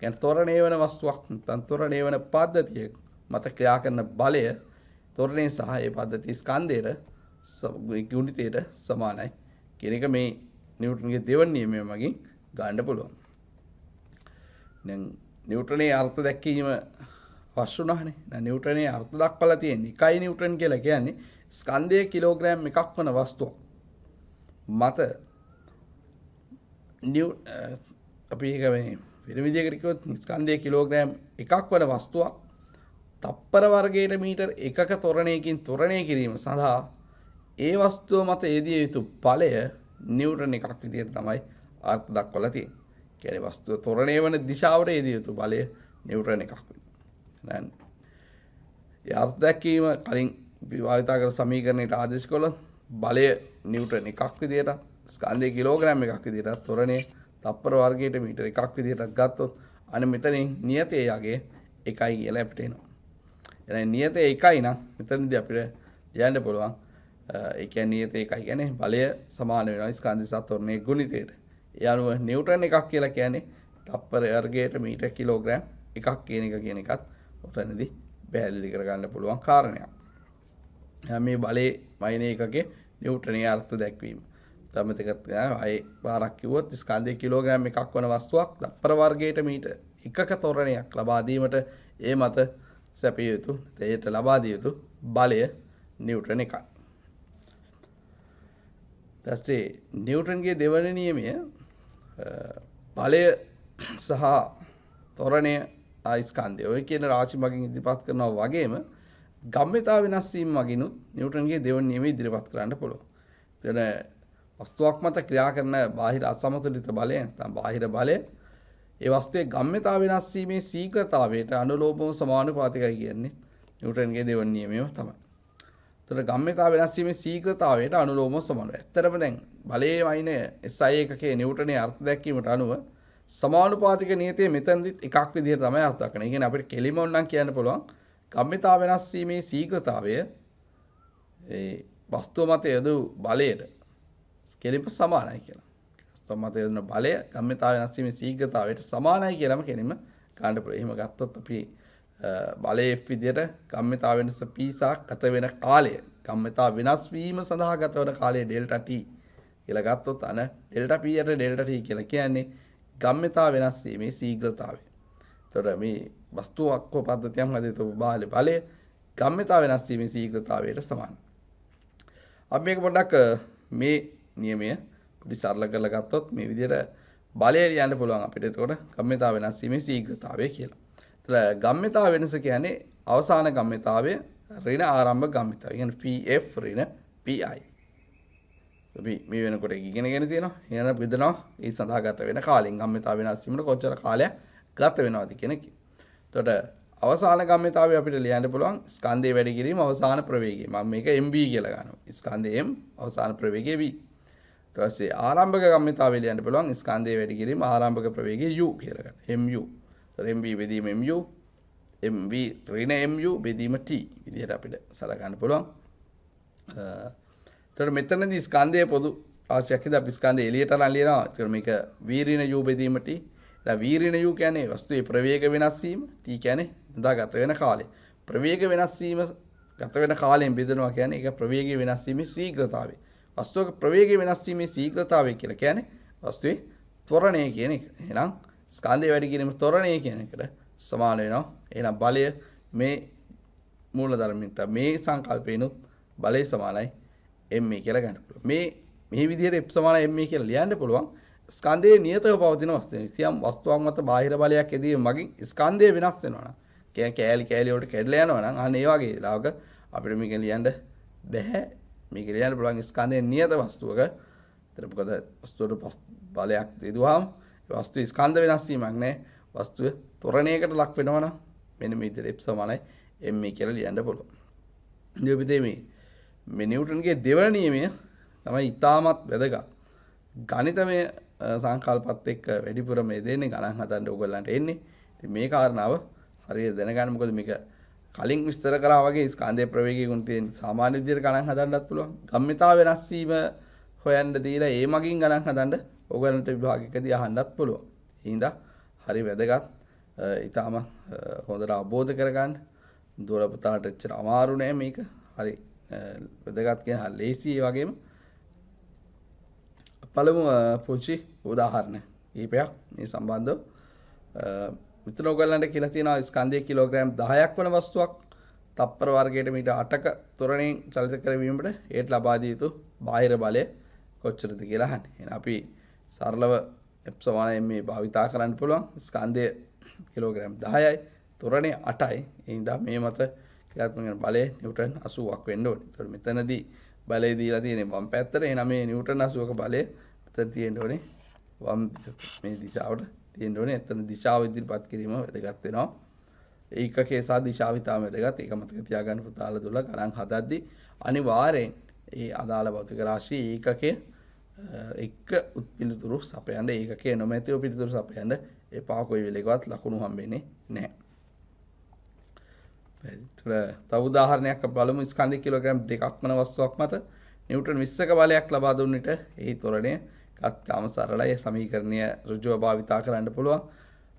කියන්නේ ත්වරණය වෙන වස්තුවක් නැත්නම් ත්වරණය වෙන පද්ධතිය මත ක්‍රියා කරන බලය ත්වරණය සහ ඒ පද්ධතිය ස්කන්ධයට ගුණිතයට සමානයි කියන එක මේ නිව්ටන්ගේ දෙවැනි නියමය මගින් ගන්න පුළුවන්. දැන් නිව්ටන්ගේ අර්ථ දැක්වීම අවශ්‍ය වුණානේ. දැන් නිව්ටන්ගේ අර්ථ දක්වලා තියෙන්නේ 1 නිව්ටන් කියලා කියන්නේ ස්කන්ධය කිලෝග්‍රෑම් එකක් වන වස්තුවක් මත අපි ඒක මේ වෙන විදිහකට කිව්වොත් ස්කන්ධය කිලෝග්‍රෑම් එකක් වන වස්තුවක් තප්පර වර්ගයට මීටර් එකක ත්වරණයකින් ත්වරණය කිරීම සඳහා ඒ වස්තුව මත යෙදිය යුතු බලය නිව්ටන් එකක් විදිහට තමයි අර්ථ දක්වලා තියෙන්නේ. කියන්නේ වස්තුව ත්වරණය වන දිශාවට යෙදිය යුතු බලය නිව්ටන් එකක් වෙනවා. ඒ අර්ථ දැක්වීම කලින් විවාදිතා කර සමීකරණයට ආදේශ කළොත් බලය නිව්ටන් එකක් විදිහට ස්කන්ධය කිලෝග්‍රෑම් එකක් විදිහට ත්වරණය තප්පර වර්ගයට මීටර එකක් විදිහට ගත්තොත් අනේ මෙතනින් නියතය යගේ 1යි කියලා අපිට එනවා. එහෙනම් නියතය 1යි නම් මෙතනදී අපිට ලියන්න පුළුවන් ඒ කියන්නේ නියතය 1යි කියන්නේ බලය සමාන වෙනවා ස්කන්ධය සහ ත්වරණයේ ගුණිතයට. ඒ අනුව නිව්ටන් එකක් කියලා කියන්නේ තප්පර වර්ගයට මීටර කිලෝග්‍රෑම් එකක් කියන එකත් ඔතනදී පැහැදිලි කරගන්න පුළුවන් කාරණයක්. මේ බලයේ මයින් ඒකකේ නිව්ටන්ගේ අර්ථ දැක්වීම. තමත් එකත් ආයේ පාරක් කිව්වොත් ස්කන්ධය කිලෝග්‍රෑම් එකක් වන වස්තුවක් තප්පර වර්ගයට මීටර එකක ත්වරණයක් ලබා දීමට ඒ මත සැපිය යුතු තේයට ලබා දිය යුතු බලය නිව්ටන් එකයි. ඊටසේ නිව්ටන්ගේ දෙවන නියමය බලය සහ ත්වරණය ස්කන්ධය ඔය කියන රාශි මගින් ඉදිරිපත් කරනවා වගේම ගම්‍යතා වෙනස් වීම මගිනුත් නිව්ටන්ගේ දෙවන නියමය ඉදිරිපත් කරන්න පුළුවන්. එතන වස්තුවක් මත ක්‍රියා කරන බාහිර අසමතුලිත බලය නැත්නම් බාහිර බලය ඒ වස්තුවේ ගම්‍යතා වෙනස් වීමේ ශීඝ්‍රතාවයට අනුලෝමව සමානුපාතිකයි කියන්නේ නිව්ටන්ගේ දෙවන නියමයම තමයි. එතන ගම්‍යතා වෙනස් වීමේ ශීඝ්‍රතාවයට අනුලෝමව සමානයි. ඇත්තටම දැන් බලයේ වයින් SI එකකේ නිව්ටන්ගේ අර්ථ දැක්වීමට අනුව සමානුපාතික නියතය මෙතනදිත් එකක් විදිහට තමයි අර්ථ දක්වන්නේ. ඒ කියන්නේ අපිට කෙලිම ඕනනම් කියන්න පුළුවන් ගම්‍යතා වෙනස් වීමේ ශීඝ්‍රතාවය ඒ වස්තුව මත යොදු බලයට කෙලිම සමානයි කියලා. වස්තුව මත යොදන බලය ගම්‍යතාව වෙනස් වීමේ ශීඝ්‍රතාවයට සමානයි කියලාම කෙනෙක්ම ගන්න පුළුවන්. එහෙම ගත්තොත් අපි බලය F විදියට ගම්‍යතාව වෙනස P සහ ගත වෙන කාලය ගම්‍යතාව වෙනස් වීම සඳහා ගත වන කාලය ඩෙල්ටා T කියලා ගත්තොත් අන ඩෙල්ටා P යට ඩෙල්ටා T කියලා කියන්නේ ගම්‍යතාව වෙනස් වීමේ ශීඝ්‍රතාවය. එතකොට මේ වස්තුවක් හෝ පද්ධතියක් මත යොදන බලය ගම්‍යතාව වෙනස් වීමේ ශීඝ්‍රතාවයට සමානයි. අපි මේක පොඩ්ඩක් මේ නියමය පොඩි සරල කරලා ගත්තොත් මේ විදිහට බලය ලියන්න පුළුවන් අපිට. එතකොට ගම්‍යතාව වෙනස් වීමේ ශීඝ්‍රතාවය කියලා. එතකොට ගම්‍යතාව වෙනස කියන්නේ අවසාන ගම්‍යතාවය ඍණ ආරම්භ ගම්‍යතාවය. කියන්නේ PF ඍණ PI. අපි මේ වෙනකොට ඉගෙනගෙන තියෙනවා. එහෙනම් බෙදනවා ඒ සඳහා ගත වෙන කාලෙන් ගම්‍යතාව වෙනස් වීමට කොච්චර කාලයක් ගත වෙනවද කියන එක. එතකොට අවසාන ගම්‍යතාවය අපිට ලියන්න පුළුවන් ස්කන්ධයේ වැඩි කිරීම අවසාන ප්‍රවේගය. මම මේක MB කියලා ගන්නවා. ස්කන්ධයේ M අවසාන ප්‍රවේගය V. ඊට පස්සේ ආරම්භක ගම්‍යතාවය ලියන්න පුළුවන් ස්කන්ධයේ වැඩි කිරීම ආරම්භක ප්‍රවේගය U කියලා ගන්න. MU. එතකොට MB බෙදීම MU, MV ඍණ MU බෙදීම T විදිහට අපිට සලකන්න පුළුවන්. එතකොට මෙතනදී ස්කන්ධයේ පොදු අවශ්‍යයක් ඉද අපි ස්කන්ධය එළියට අරන් ලියනවා. එතකොට මේක V ඍණ U බෙදීම T. දැන් V ඍණ U කියන්නේ වස්තුවේ ප්‍රවේග වෙනස් වීම. T කියන්නේ ඉඳා ගත වෙන කාලය. ප්‍රවේග වෙනස් වීම ගත වෙන කාලයෙන් බෙදනවා කියන්නේ ඒක ප්‍රවේගය වෙනස් වීමේ ශීඝ්‍රතාවය. වස්තුවක ප්‍රවේගය වෙනස් වීමේ ශීඝ්‍රතාවය කියලා කියන්නේ වස්තුවේ ත්වරණය කියන එක. එහෙනම් ස්කන්ධය වැඩි කිරීම ත්වරණය කියන එකට සමාන වෙනවා. එහෙනම් බලය මේ මූලධර්මයෙන් මේ සංකල්පේනොත් බලය සමානයි ma කියලා ගන්න පුළුවන්. මේ විදිහට F සමානයි ma කියලා ලියන්න පුළුවන්. ස්කන්ධයේ නියතව පවතින වස්තුවේ සියම් වස්තුවක් මත බාහිර බලයක් ඇදීම මගින් ස්කන්ධය වෙනස් වෙනවා නම් කියන්නේ කෑලි වලට කැඩලා යනවා නම් අන්න ඒ වගේ ලාවක අපිට මේක ලියන්න බෑ. මේක ලියන්න පුළුවන් ස්කන්ධයේ නියත වස්තුවක. ඒතර මොකද වස්තුවට බලයක් දෙදුවාම ඒ වස්තුවේ ස්කන්ධ වෙනස් වීමක් නැහැ. වස්තුව ත්වරණයකට ලක් වෙනවා නම් මෙන්න මේ විදිහට F සමානයි ma කියලා ලියන්න පුළුවන්. ඉතින් අපි මේ නිව්ටන්ගේ දෙවන නියමය තමයි ඉතාමත් වැදගත්. ගණිතමය සංකල්පත් එක්ක වැඩිපුර මේ දෙන්නේ ගණන් හදන්න ඕගොල්ලන්ට එන්නේ. ඉතින් මේ කාරණාව හරියට දැනගන්න. මොකද මේක කලින් විස්තර කරා වගේ ස්කන්ධයේ ප්‍රවේගී ගුණ තියෙන සාමාන්‍ය විදිහට ගණන් හදන්නත් පුළුවන්. ගම්මිතාව වෙනස් වීම හොයන්න දීලා ඒ මගින් ගණන් හදන්න ඕගොල්ලන්ට විභාගයකදී අහන්නත් පුළුවන්. ඒ හින්දා හරි වැදගත්. ඊටාම හොඳට අවබෝධ කරගන්න. දොර පුතාට එච්චර අමාරු නෑ මේක. හරි වැදගත් කියන හරි ලේසි. ඒ වගේම පළමු පුංචි උදාහරණ කීපයක් මේ සම්බන්ධව මෙතන ඔයගලන්ට කියලා තියෙනවා ස්කන්ධයේ කිලෝග්‍රෑම් 10ක් වන වස්තුවක් තප්පර වර්ගයට මීටර් 8ක ත්වරණයෙන් චලිත කරවීමට ඒට ලබා දිය යුතු බාහිර බලය කොච්චරද කියලා අහන්නේ. එහෙනම් අපි සරලව F සමානයෙන් මේ භාවිතා කරන්න පුළුවන්. ස්කන්ධය කිලෝග්‍රෑම් 10යි ත්වරණය 8යි. ඒ හින්දා මේ මත ක්‍රියාත්මක වෙන බලය නිව්ටන් 80ක් වෙන්න ඕනේ. ඒතකොට මෙතනදී බලය දීලා තියෙන්නේ වම් පැත්තට. එහෙනම් මේ නිව්ටන් 80ක බලය මෙතන තියෙන්න ඕනේ වම් මේ දිශාවට තියෙන්න ඕනේ. එතන දිශාව ඉදිරිපත් කිරීම වැදගත් වෙනවා. ඒකකේ සහ දිශාව ඉතාම වැදගත්. ඒක මතක තියාගන්න පුතාලා දුලා ගණන් හදද්දී අනිවාර්යෙන් ඒ අදාළ භෞතික රාශිය ඒකකයේ එක්ක පිළිතුරු සපයන්න ඒකකයේ නොමැතිව පිළිතුරු සපයන්න එපා. කොයි වෙලේකවත් ලකුණු හම්බෙන්නේ නැහැ. තව උදාහරණයක් බලමු. ස්කන්ධ කිලෝග්‍රෑම් 2ක් වන වස්තුවක් මත නිව්ටන් 20ක බලයක් ලබා දුන්න විට ඒ ත්වරණය ගත්තාම සරලයි. සමීකරණය ඍජුව භාවිතා කරන්න පුළුවන්.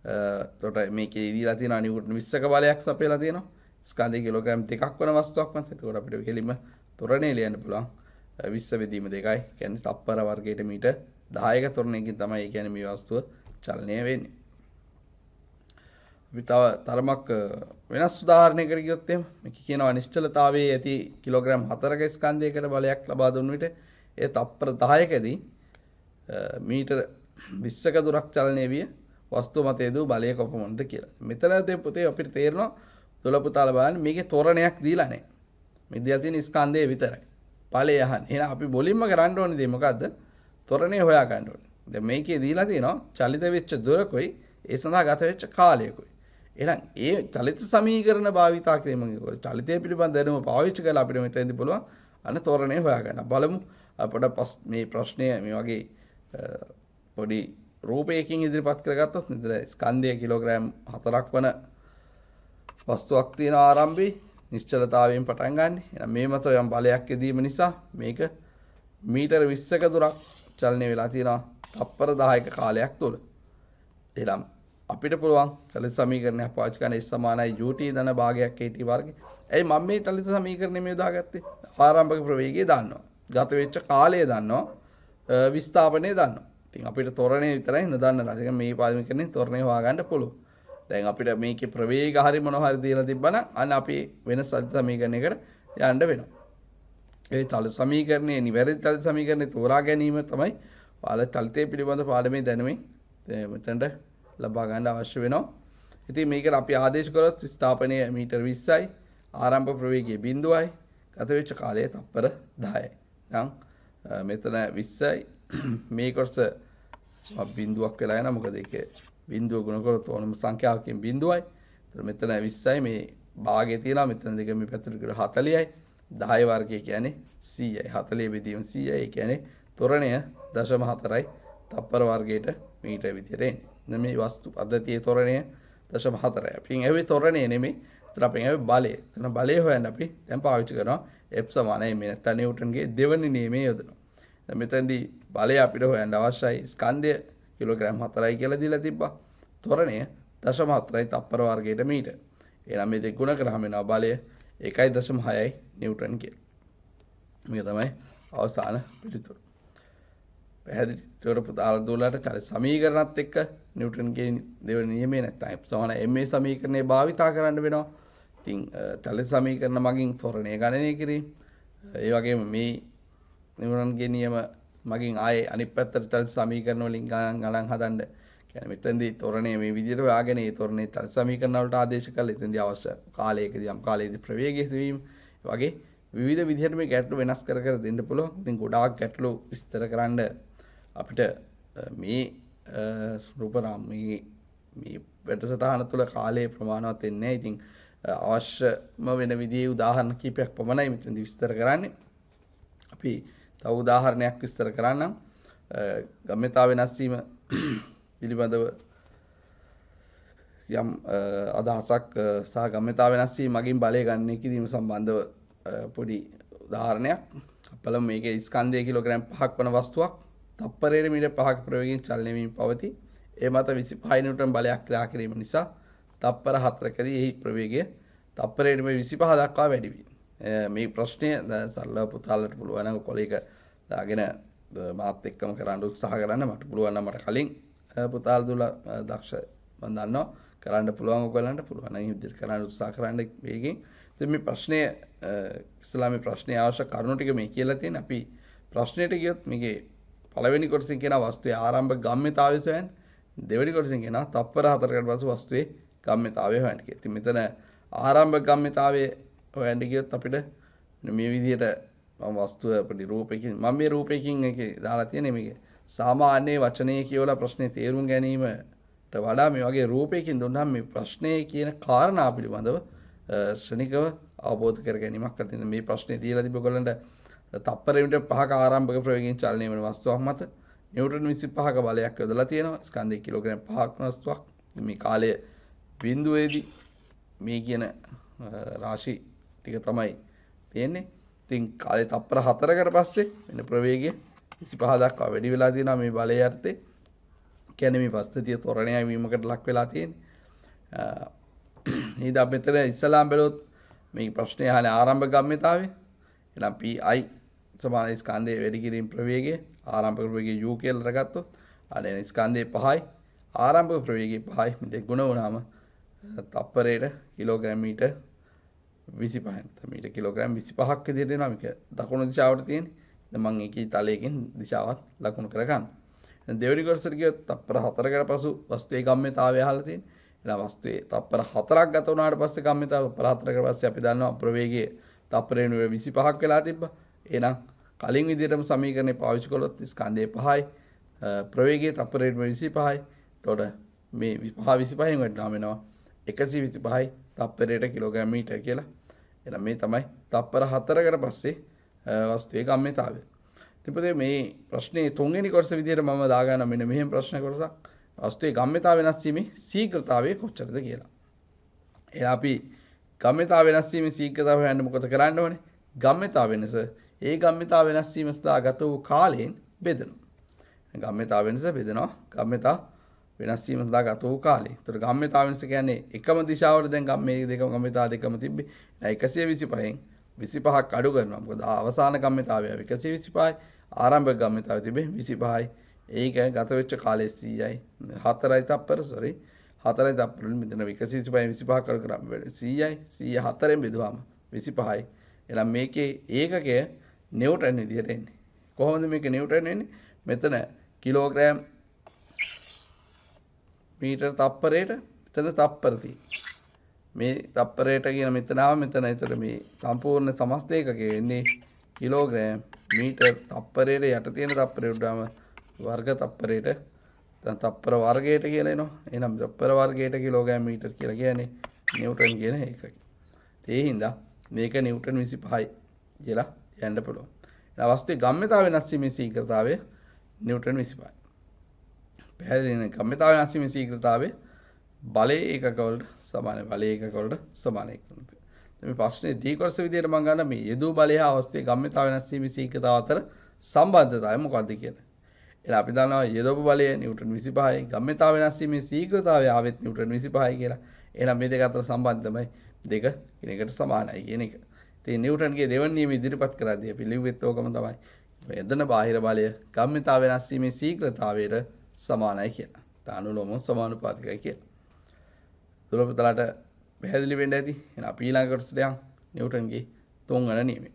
එතකොට මේකේ දීලා තියෙනවා නිව්ටන් 20ක බලයක් සපයලා තියෙනවා. ස්කන්ධ කිලෝග්‍රෑම් 2ක් වන වස්තුවක් මත. එතකොට අපිට කෙලින්ම ත්වරණය ලියන්න පුළුවන් 20 බෙදීම 2යි. කියන්නේ තප්පර වර්ගයට මීටර් 10ක ත්වරණයකින් තමයි ඒ කියන්නේ මේ වස්තුව චලනය වෙන්නේ. අපි තව තරමක් වෙනස් උදාහරණයකට ගියොත් එහෙම මේක කියනවා නිශ්චලතාවයේ ඇති කිලෝග්‍රෑම් 4ක ස්කන්ධයකට බලයක් ලබා දුන්න විට ඒ තප්පර 10කදී මීටර 20ක දුරක් චලනය විය වස්තුව මත යෙදූ බලය කොපමණද කියලා. මෙතනදී පුතේ අපිට තේරෙනවා දොළ පුතාලා බලන්න මේකේ තොරණයක් දීලා නැහැ. මේ දීලා තියෙන ස්කන්ධය විතරයි. බලය අහන්නේ. එහෙනම් අපි මුලින්ම කරන්න ඕනේ දේ මොකද්ද? තොරණය හොයා ගන්න ඕනේ. දැන් මේකේ දීලා තියෙනවා චලිත වෙච්ච දුරකයි ඒ සඳහා ගත වෙච්ච කාලයකයි. එහෙනම් ඒ චලිත සමීකරණ භාවිතා කිරීමෙන් චලිතය පිළිබඳ දැනුම පාවිච්චි කරලා අපිට මෙතනදී පුළුවන් අන්න තොරණය හොයාගන්න. බලමු අපිට මේ ප්‍රශ්නය මේ වගේ පොඩි රූපයකින් ඉදිරිපත් කරගත්තොත් මෙතන ස්කන්ධය කිලෝග්‍රෑම් 4ක් වන වස්තුවක් තියෙන ආරම්භයේ නිශ්චලතාවයෙන් පටන් ගන්න. එහෙනම් මේ මත යම් බලයක් යෙදීම නිසා මේක මීටර 20ක දුරක් චලනය වෙලා තියෙනවා තප්පර 10ක කාලයක් තුල. එහෙනම් අපිට පුළුවන් චලිත සමීකරණයක් පාවිච්චි කරන්න S සමානයි ut ධන භාගයක් at වර්ගය. ඇයි මම මේ චලිත සමීකරණය මේ දාගත්තේ? ආරම්භක ප්‍රවේගය දන්නවා. ගත වෙච්ච කාලය දන්නවා. විස්ථාපනය දන්නවා. ඉතින් අපිට ත්වරණය විතරයි නොදන්න නැහැ. මේ පාදමීකරණේ ත්වරණය හොයාගන්න පුළුවන්. දැන් අපිට මේකේ ප්‍රවේග හරි මොනවා හරි දීලා තිබ්බනම් අන්න අපි වෙන චලිත සමීකරණයකට යන්න වෙනවා. ඒ චලිත සමීකරණයේ නිවැරදි චලිත සමීකරණේ තෝරා ගැනීම තමයි ඔයාලා චලිතය පිළිබඳ පාඩමේ දැනුමින් මෙතනට ලබා ගන්න අවශ්‍ය වෙනවා. ඉතින් මේකට අපි ආදේශ කරොත් ස්ථාපනය මීටර 20යි, ආරම්භ ප්‍රවේගය 0යි, ගත වෙච්ච කාලය තප්පර 10යි. නම් මෙතන 20යි මේ කොටස බිඳුවක් වෙලා යනවා. මොකද ඒක බිඳුව ගුණ කරොත් ඕනම සංඛ්‍යාවකින් 0යි. ඒතර මෙතන 20යි මේ භාගයේ තියෙනවා. මෙතන දෙක මේ පැත්තට ගිහලා 40යි. 10 වර්ගය කියන්නේ 100යි. 40 බෙදීම 100යි. ඒ කියන්නේ ත්වරණය 0.4යි තප්පර වර්ගයට මීටර විදියට එන්නේ. මේ වස්තු පද්ධතියේ ත්වරණය 0.4යි. අපි ඇහුවේ ත්වරණය නෙමෙයි. ඒතර අපි ඇහුවේ බලය. එතන බලය හොයන්න අපි දැන් පාවිච්චි කරනවා F සමානයි මේ නැත්නම් නිව්ටන්ගේ දෙවෙනි නියමය යොදනවා. දැන් මෙතෙන්දී බලය අපිට හොයන්න අවශ්‍යයි. ස්කන්ධය කිලෝග්‍රෑම් 4යි කියලා දීලා තිබ්බා. ත්වරණය 0.4යි තප්පර වර්ගයට මීටර. එහෙනම් මේ දෙක ගුණ කරාම එනවා බලය 1.6යි නිව්ටන් කියලා. මේක තමයි අවසාන පිළිතුර. පැහැදිලි. ඒතකොට පුතාලා දුවලට චලිත සමීකරණත් එක්ක නිව්ටන්ගේ දෙවෙනි නියමය නැත්නම් F සමාන ma සමීකරණය භාවිතා කරන්න වෙනවා. ඉතින් චලිත සමීකරණ මගින් ත්වරණය ගණනය කිරීම. ඒ වගේම මේ නිව්ටන්ගේ නියම මගින් ආයේ අනිත් පැත්තට චලිත සමීකරණ වලින් ගණන් හදන්න. කියන්නේ මෙතෙන්දී ත්වරණය මේ විදිහට හොයාගෙන ඒ ත්වරණේ චලිත සමීකරණ වලට ආදේශ කරලා එතෙන්දී අවශ්‍ය කාලයකදී යම් කාලයකදී ප්‍රවේගය සිවීම වගේ විවිධ විදිහට මේ ගැටලු වෙනස් කර කර දෙන්න පුළුවන්. ඉතින් ගොඩාක් ගැටලු විස්තර කරන්න අපිට මේ රූපරාම මේ වැඩසටහන තුළ කාලයේ ප්‍රමාණවත් වෙන්නේ නැහැ. ඉතින් අවශ්‍යම වෙන විදිහේ උදාහරණ කීපයක් පමණයි මෙතනදී විස්තර කරන්නේ. අපි තව උදාහරණයක් විස්තර කරන්නම්. ගම්‍යතා වෙනස් වීම පිළිබඳව යම් අදහසක් සහ ගම්‍යතා වෙනස් වීම මගින් බලය ගණනය කිරීම සම්බන්ධව පොඩි උදාහරණයක්. අපලම මේකේ ස්කන්ධය කිලෝග්‍රෑම් 5ක් වන වස්තුවක් තප්පරයට මීටර 5ක ප්‍රවේගයෙන් චලනය වීම පවතී. ඒ මත 25 නිව්ටන් බලයක් ක්‍රියා කිරීම නිසා තප්පර 4කදී එහි ප්‍රවේගය තප්පරයට 25 දක්වා වැඩි වේ. මේ ප්‍රශ්නය සරල පුතාලට පුළුවන් නම් කොලේක දාගෙන මාත් එක්කම කරන්න උත්සාහ කරන්න. මට පුළුවන් නම් මට කලින් පුතාල දුලා දක්ෂ මම දන්නවා කරන්න පුළුවන් ඔයගලන්ට පුළුවන් නම් විදිහට කරන්න උත්සාහ කරන්න වේගෙන්. ඉතින් මේ ප්‍රශ්නය ඉස්ලාමයේ ප්‍රශ්නයේ අවශ්‍ය කරුණු ටික මේ කියලා තියෙන. අපි ප්‍රශ්නෙට ගියොත් මේකේ පළවෙනි කොටසින් කියන වස්තුවේ ආරම්භ ගම්‍යතාවය සොයන්න. දෙවෙනි කොටසින් කියන තප්පර 4කට පසු වස්තුවේ ගම්‍යතාවය හොයන්න කියලා. ඉතින් මෙතන ආරම්භ ගම්‍යතාවය හොයන්න ගියොත් අපිට මේ විදිහට මම වස්තුව පොඩි රූපයකින් මම මේ රූපයකින් එකේ දාලා තියෙන්නේ මේක සාමාන්‍ය වචනයේ කියවලා ප්‍රශ්නේ තේරුම් ගැනීමට වඩා මේ වගේ රූපයකින් දුන්නාම මේ ප්‍රශ්නේ කියන කාරණා පිළිබඳව ශ්‍රණිකව අවබෝධ කර ගැනීමක් කරගෙන මේ ප්‍රශ්නේ දීලා තිබ්බ ඔයගොල්ලන්ට තප්පර මීටර 5ක ආරම්භක ප්‍රවේගයෙන් චලනය වෙන වස්තුවක් මත නිව්ටන් 25ක බලයක් යොදලා තියෙනවා. ස්කන්ධය කිලෝග්‍රෑම් 5ක් වන වස්තුවක්. මේ කාලය බිඳුවේදී මේ කියන රාශි ටික තමයි තියෙන්නේ. ඉතින් කාලේ තප්පර 4කට පස්සේ වෙන ප්‍රවේගය 25 දක්වා වැඩි වෙලා තියෙනවා මේ බලය යටතේ. කියන්නේ මේ පස්තිතිය ත්වරණය වීමකට ලක් වෙලා තියෙන්නේ. ඊට අපි මෙතන ඉස්සලාම් බැලුවොත් මේ ප්‍රශ්නේ අහන්නේ ආරම්භ ගම්‍යතාවය. එහෙනම් pi සමාන ස්කන්ධයේ වැඩි කිරීම ප්‍රවේගය ආරම්භක ප්‍රවේගය u කියලා රගත්තොත් අනේ ස්කන්ධයේ 5යි ආරම්භක ප්‍රවේගය 5යි මේ දෙක ගුණ වුණාම තප්පරයට කිලෝග්‍රෑම් මීටර 25යි. මීටර කිලෝග්‍රෑම් 25ක් විදිහට එනවා. මේක දකුණු දිශාවට තියෙන්නේ. දැන් මම ඒකේ තලයකින් දිශාවත් ලකුණු කරගන්න. දැන් දෙවෙනි කොටසට ගියොත් තප්පර 4කට පසු වස්තුවේ ගම්‍යතාවය අහලා තියෙන්නේ. එහෙනම් වස්තුවේ තප්පර 4ක් ගත වුණාට පස්සේ ගම්‍යතාවය තප්පර 4කට පස්සේ අපි දන්නවා ප්‍රවේගය තප්පරයෙන් 25ක් වෙලා තිබ්බා. එහෙනම් කලින් විදිහටම සමීකරණේ පාවිච්චි කළොත් ස්කන්ධය 5යි ප්‍රවේගය තප්පරයෙන් 25යි. එතකොට මේ 25න් වැඩිවම වෙනවා 125යි තප්පරයට කිලෝග්‍රෑම් මීටර කියලා. එහෙනම් මේ තමයි තප්පර 4කට පස්සේ වස්තුවේ ගම්‍යතාවය. ඉතින් මේ ප්‍රශ්නේ තුන්වෙනි කොටස විදිහට මම දාගන්න මෙන්න මෙහෙම ප්‍රශ්න කොටසක්. වස්තුවේ ගම්‍යතාව වෙනස් වීමේ ශීඝ්‍රතාවය කොච්චරද කියලා. එහෙනම් අපි ගම්‍යතාව වෙනස් වීමේ ශීඝ්‍රතාවය හොයන්න මොකද කරන්න ඕනේ? ගම්‍යතාව වෙනස ඒ ගම්‍යතාව වෙනස් වීම සඳහා ගත වූ කාලයෙන් බෙදනවා. ගම්ම්‍යතා වෙනස බෙදෙනවා ගම්ම්‍යතා වෙනස් වීම සඳහා ගත වූ කාලය. ඒතර ගම්ම්‍යතා වෙනස කියන්නේ එකම දිශාවට දැන් මේ දෙකම ගම්ම්‍යතා දෙකම තිබ්බේ. 125න් 25ක් අඩු කරනවා. මොකද අවසාන ගම්ම්‍යතාවය 125යි ආරම්භක ගම්ම්‍යතාවය තිබේ 25යි. ඒක ගත වෙච්ච කාලය 100යි. 4යි තප්පර 4යි තප්පර වලින් මෙතන 125යි 25ක් අඩු කරාම 100යි. 100 4ෙන් බෙදුවාම 25යි. එහෙනම් මේකේ ඒකකය නිව්ටන් විදියට එන්නේ. කොහොමද මේක නිව්ටන් එන්නේ? මෙතන කිලෝග්‍රෑම් මීටර් තප්පරයට මෙතන තප්පර තියෙනවා. මේ තප්පරයට කියන මෙතන ආව මෙතන ඒතර මේ සම්පූර්ණ සමස්ත ඒකකය වෙන්නේ කිලෝග්‍රෑම් මීටර් තප්පරයට යට තියෙන තප්පරයට උඩාම වර්ග තප්පරයට දැන් තප්පර වර්ගයට කියලා එනවා. එහෙනම් තප්පර වර්ගයට කිලෝග්‍රෑම් මීටර් කියලා කියන්නේ නිව්ටන් කියන ඒකකය. ඒ හින්දා මේක නිව්ටන් 25යි කියලා යන්න පුළුවන්. අවස්ථේ ගම්ම්‍යතාව වෙනස් වීමේ ශීඝ්‍රතාවය නිව්ටන් 25යි. පැහැදිලිනේ ගම්ම්‍යතාව වෙනස් වීමේ ශීඝ්‍රතාවය බලයේ ඒකක වලට සමානයි. බලයේ ඒකක වලට සමානයි. මේ ප්‍රශ්නේ දී කොටස විදියට මම ගන්න මේ යෙදූ බලය හා අවස්ථේ ගම්ම්‍යතාව වෙනස් වීමේ ශීඝ්‍රතාව අතර සම්බන්ධතාවය මොකක්ද කියලා. එහෙනම් අපි දන්නවා යෙදවපු බලය නිව්ටන් 25යි ගම්ම්‍යතාව වෙනස් වීමේ ශීඝ්‍රතාවය ආවෙත් නිව්ටන් 25යි කියලා. එහෙනම් මේ දෙක අතර සම්බන්ධ තමයි දෙක කිනෙකට සමානයි කියන එක. ඉතින් නිව්ටන්ගේ දෙවන නියම ඉදිරිපත් කරද්දී අපි ලිව්වෙත් ඕකම තමයි. එදෙන බාහිර බලය ගම්ම්‍යතාව වෙනස් වීමේ ශීඝ්‍රතාවයට සමානයි කියලා. අනුලෝම සමානුපාතිකයි කියලා. දුරපතලට පැහැදිලි වෙන්න ඇති. එහෙනම් අපි ඊළඟ කොටසට යමු. නිව්ටන්ගේ තුන්වන නියමය.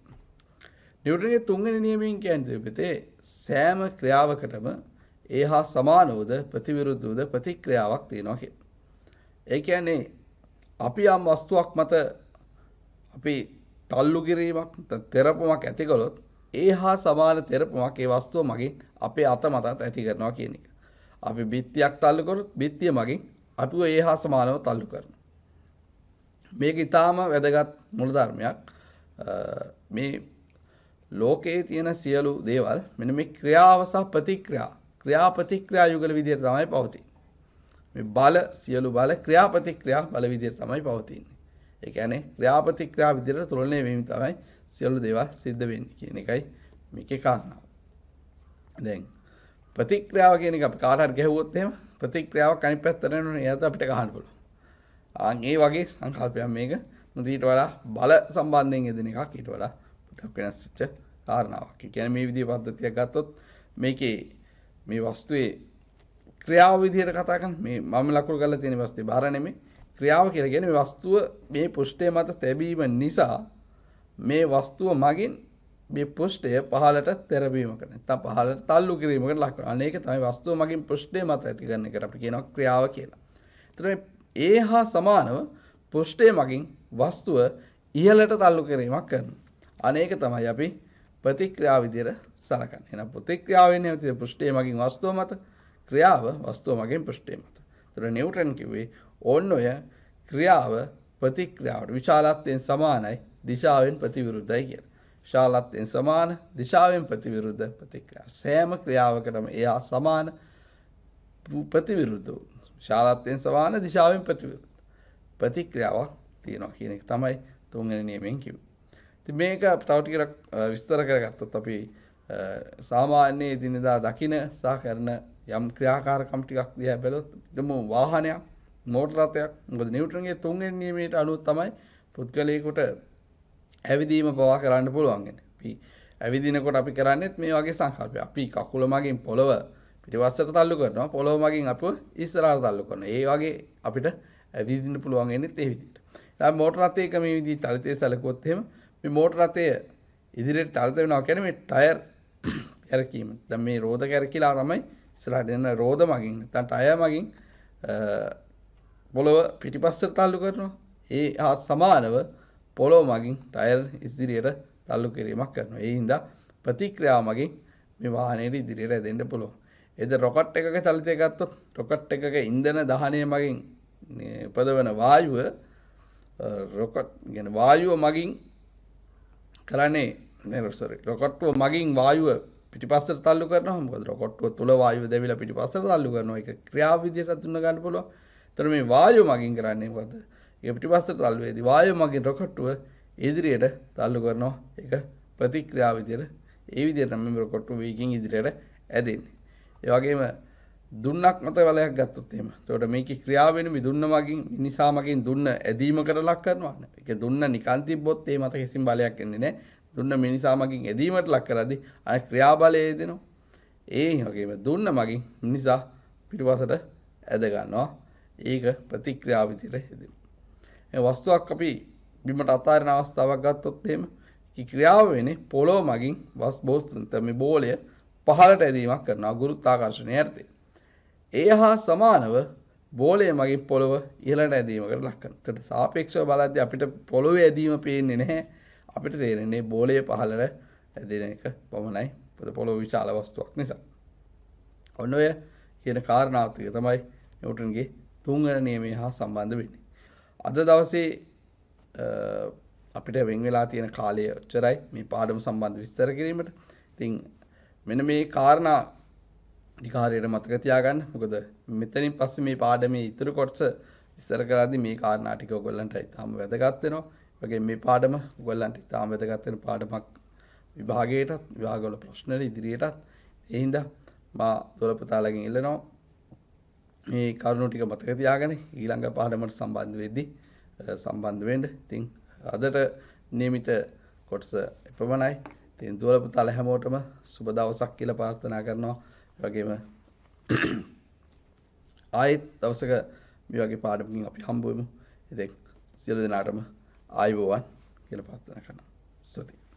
නිව්ටන්ගේ තුන්වෙනි නියමයෙන් කියන්නේ පිටේ සෑම ක්‍රියාවකටම ඒ හා සමානවද ප්‍රතිවිරුද්ධවද ප්‍රතික්‍රියාවක් තියෙනවා කියලා. ඒ කියන්නේ අපි යම් වස්තුවක් මත අපි තල්ලු කිරීමක් තෙරපුමක් ඇති කළොත් ඒ හා සමාන තෙරපුමක් ඒ වස්තුව මගින් අපේ අත මතත් ඇති කරනවා කියන එක. අපි බිත්තියක් තල්ලු කරොත් බිත්තිය මගින් අපිව ඒ හා සමානව තල්ලු කරනවා. මේක ඊටාම වැදගත් මූලධර්මයක්. මේ ලෝකයේ තියෙන සියලු දේවල් මෙන්න මේ ක්‍රියාව සහ ක්‍රියාපතික්‍රියා යුගල විදිහට තමයි පවතින්නේ. මේ බල සියලු බල ක්‍රියාපතික්‍රියා බල විදිහට තමයි පවතින්නේ. ඒ කියන්නේ ක්‍රියාපතික්‍රියා විදිහට තුලනය වීම තමයි සියලු දේවල් සිද්ධ වෙන්නේ කියන එකයි මේකේ කාරණාව. දැන් ප්‍රතික්‍රියාව කියන එක අපි කාට හරි ගැහුවොත් එහෙම ප්‍රතික්‍රියාවක් අනිත් පැත්තට යනවනේ එයාට අපිට ගහන්න පුළුවන්. ඒ වගේ සංකල්පයක් මේක ඊට වඩා බල සම්බන්ධයෙන් යෙදෙන එකක් ඊට වඩා ටිකක් වෙනස් වෙච්ච කාරණාවක්. ඒ කියන්නේ මේ විදිහේ පද්ධතියක් ගත්තොත් මේකේ මේ වස්තුවේ ක්‍රියාව විදිහට කතා කරන මේ මම ලකුණු කරලා තියෙන වස්තුවේ බාර නෙමෙයි ක්‍රියාව කියලා කියන්නේ මේ වස්තුව මේ පෘෂ්ඨය මත තැබීම නිසා මේ වස්තුව මගින් මේ පෘෂ්ඨය පහළට තැරවීමකට නැත්නම් පහළට තල්ලු කිරීමකට ලක් කරනවා. අනේක තමයි වස්තුව මගින් පෘෂ්ඨය මත ඇති කරන එකට අපි කියනවා ක්‍රියාව කියලා. ඒතර ඒ හා සමානව පෘෂ්ඨය මගින් වස්තුව ඉහළට තල්ලු කිරීමක් කරනවා. අනේක තමයි අපි ප්‍රතික්‍රියාව විදිහට සලකන්නේ. එහෙනම් ප්‍රතික්‍රියාව වෙන්නේ පෘෂ්ඨය මගින් වස්තුව මත ක්‍රියාව වස්තුව මගින් පෘෂ්ඨය මත. ඒතර නිව්ටන් කිව්වේ ඕන්න ඔය ක්‍රියාව ප්‍රතික්‍රියාවට විශාලත්වයෙන් සමානයි දිශාවෙන් ප්‍රතිවිරුද්ධයි කියලා. විශාලත්වයෙන් සමාන දිශාවෙන් ප්‍රතිවිරුද්ධ ප්‍රතික්‍රියාව. සෑම ක්‍රියාවකටම එයා සමාන ප්‍රතිවිරුද්ධ විශාලත්වයෙන් සමාන දිශාවෙන් ප්‍රතිවිරුද්ධ ප්‍රතික්‍රියාවක් තියෙනවා කියන එක තමයි තුන්වෙනි නියමයෙන් කිව්වේ. ඉතින් මේක තව ටිකක් විස්තර කරගත්තොත් අපි සාමාන්‍ය දිනදා දකින සහ කරන යම් ක්‍රියාකාරකම් ටිකක් දිහා බැලුවොත් හිතමු වාහනයක් මෝටර රථයක් මොකද නිව්ටන්ගේ තුන්වෙනි නියමයට අනුව තමයි පුද්ගලයෙකුට ඇවිදීම පවා කරන්න පුළුවන් වෙන්නේ. අපි ඇවිදිනකොට අපි කරන්නේත් මේ වගේ සංකල්පයක්. අපි කකුල මගින් පොළව පිටිපස්සට තල්ලු කරනවා. පොළව මගින් අපව ඉස්සරහට තල්ලු කරනවා. ඒ වගේ අපිට ඇවිදින්න පුළුවන් වෙන්නේ ඒ විදිහට. දැන් මෝටර රථයක මේ විදිහට චලිතය සැලකුවොත් එහෙම මේ මෝටර රථය ඉදිරියට චලිත වෙනවා කියන්නේ මේ ටයර් කැරකීම. දැන් මේ රෝද කැරකිලා තමයි ඉස්සරහට එන රෝද මගින් නැත්නම් ටයර් මගින් පොළව පිටිපස්සට තල්ලු කරනවා. ඒ හා සමානව පොළොව මගින් ටයර් ඉදිරියට තල්ලු කිරීමක් කරනවා. ඒ හින්දා ප්‍රතික්‍රියාව මගින් මේ වාහනයේ ඉදිරියට ඇදෙන්න පුළුවන්. ඒද රොකට් එකක චලිතය ගත්තොත් රොකට් එකක ඉන්ධන දහනය මගින් උපදවන වායුව රොකට් කියන්නේ වායුව මගින් කරන්නේ රොකට්ටුව මගින් වායුව පිටිපස්සට තල්ලු කරනවා. මොකද රොකට්ටුව තුල වායුව දැවිලා පිටිපස්සට තල්ලු කරනවා. ඒක ක්‍රියාව විදිහට දුන්න ගන්න පුළුවන්. ඒතර මේ වායුව මගින් කරන්නේ මොකද? ඒක පිටිපස්සට තල්ලු වෙදී වායුව මගින් රොකට්ටුව ඉදිරියට තල්ලු කරනවා. ඒක ප්‍රතික්‍රියාව විදිහට ඒ විදිහට තමයි රොකට්ටුව වේගින් ඉදිරියට ඇදෙන්නේ. ඒ වගේම දුන්නක් මත වලයක් ගත්තොත් එහෙම. එතකොට මේකේ ක්‍රියාව වෙන්නේ දුන්න මගින් මිනිසා මගින් දුන්න ඇදීමකට ලක් කරනවා. ඒක දුන්න නිකන් තිබ්බොත් ඒ මත කිසිම බලයක් එන්නේ නැහැ. දුන්න මිනිසා මගින් ඇදීමට ලක් කරද්දී අර ක්‍රියාබලය දෙනවා. ඒ වගේම දුන්න මගින් මිනිසා පිටුපසට ඇද ගන්නවා. ඒක ප්‍රතික්‍රියාව විදිහට යෙදෙනවා. මේ වස්තුවක් අපි බිමට අතාරින අවස්ථාවක් ගත්තොත් එහෙම ක්‍රියාව වෙන්නේ පොළොව මගින් මේ බෝලය පහළට ඇදීමක් කරනවා ගුරුත්වාකර්ෂණය යටතේ. ඒ හා සමානව බෝලය මගින් පොළොව ඉහළට ඇදීමකට ලක් කරනවා. ඒකට සාපේක්ෂව බලද්දී අපිට පොළොවේ ඇදීම පේන්නේ නැහැ. අපිට තේරෙන්නේ බෝලය පහළට ඇදෙන එක පමණයි. පොළොව විශාල වස්තුවක් නිසා. ඔන්න ඔය කියන කාරණාව ටික තමයි නිව්ටන්ගේ තුන්වෙනි නියමය හා සම්බන්ධ වෙන්නේ. අද දවසේ අපිට වෙන් වෙලා තියෙන කාලය ඔච්චරයි මේ පාඩම සම්බන්ධ විස්තර කිරීමට. ඉතින් මෙන්න මේ කාරණා ටික හරියට මතක තියාගන්න. මොකද මෙතනින් පස්සේ මේ පාඩමේ ඉතුරු කොටස විස්තර කරද්දී මේ කාරණා ටික ඔයගොල්ලන්ට ඉතාම වැදගත් වෙනවා. ඒ වගේම මේ පාඩම ඔයගොල්ලන්ට ඉතාම වැදගත් වෙන පාඩමක් විභාගයටත් විභාගවල ප්‍රශ්න වල ඉදිරියටත්. ඒ හින්දා මා දොළපතාලගෙන් ඉල්ලනවා මේ කරුණු ටික මතක තියාගෙන ඊළඟ පාඩමට සම්බන්ධ වෙද්දී සම්බන්ධ වෙන්න. ඉතින් අදට නියමිත කොටස එපමණයි. ඉතින් දොළපතාල හැමෝටම සුබ දවසක් කියලා ප්‍රාර්ථනා කරනවා. ඒ වගේම ආයෙත් දවසක මේ වගේ පාඩමකින් අපි හම්බ වෙමු. ඉතින් සියලු දෙනාටම ආයුබෝවන් කියලා ප්‍රාර්ථනා කරනවා. ස්තුතියි.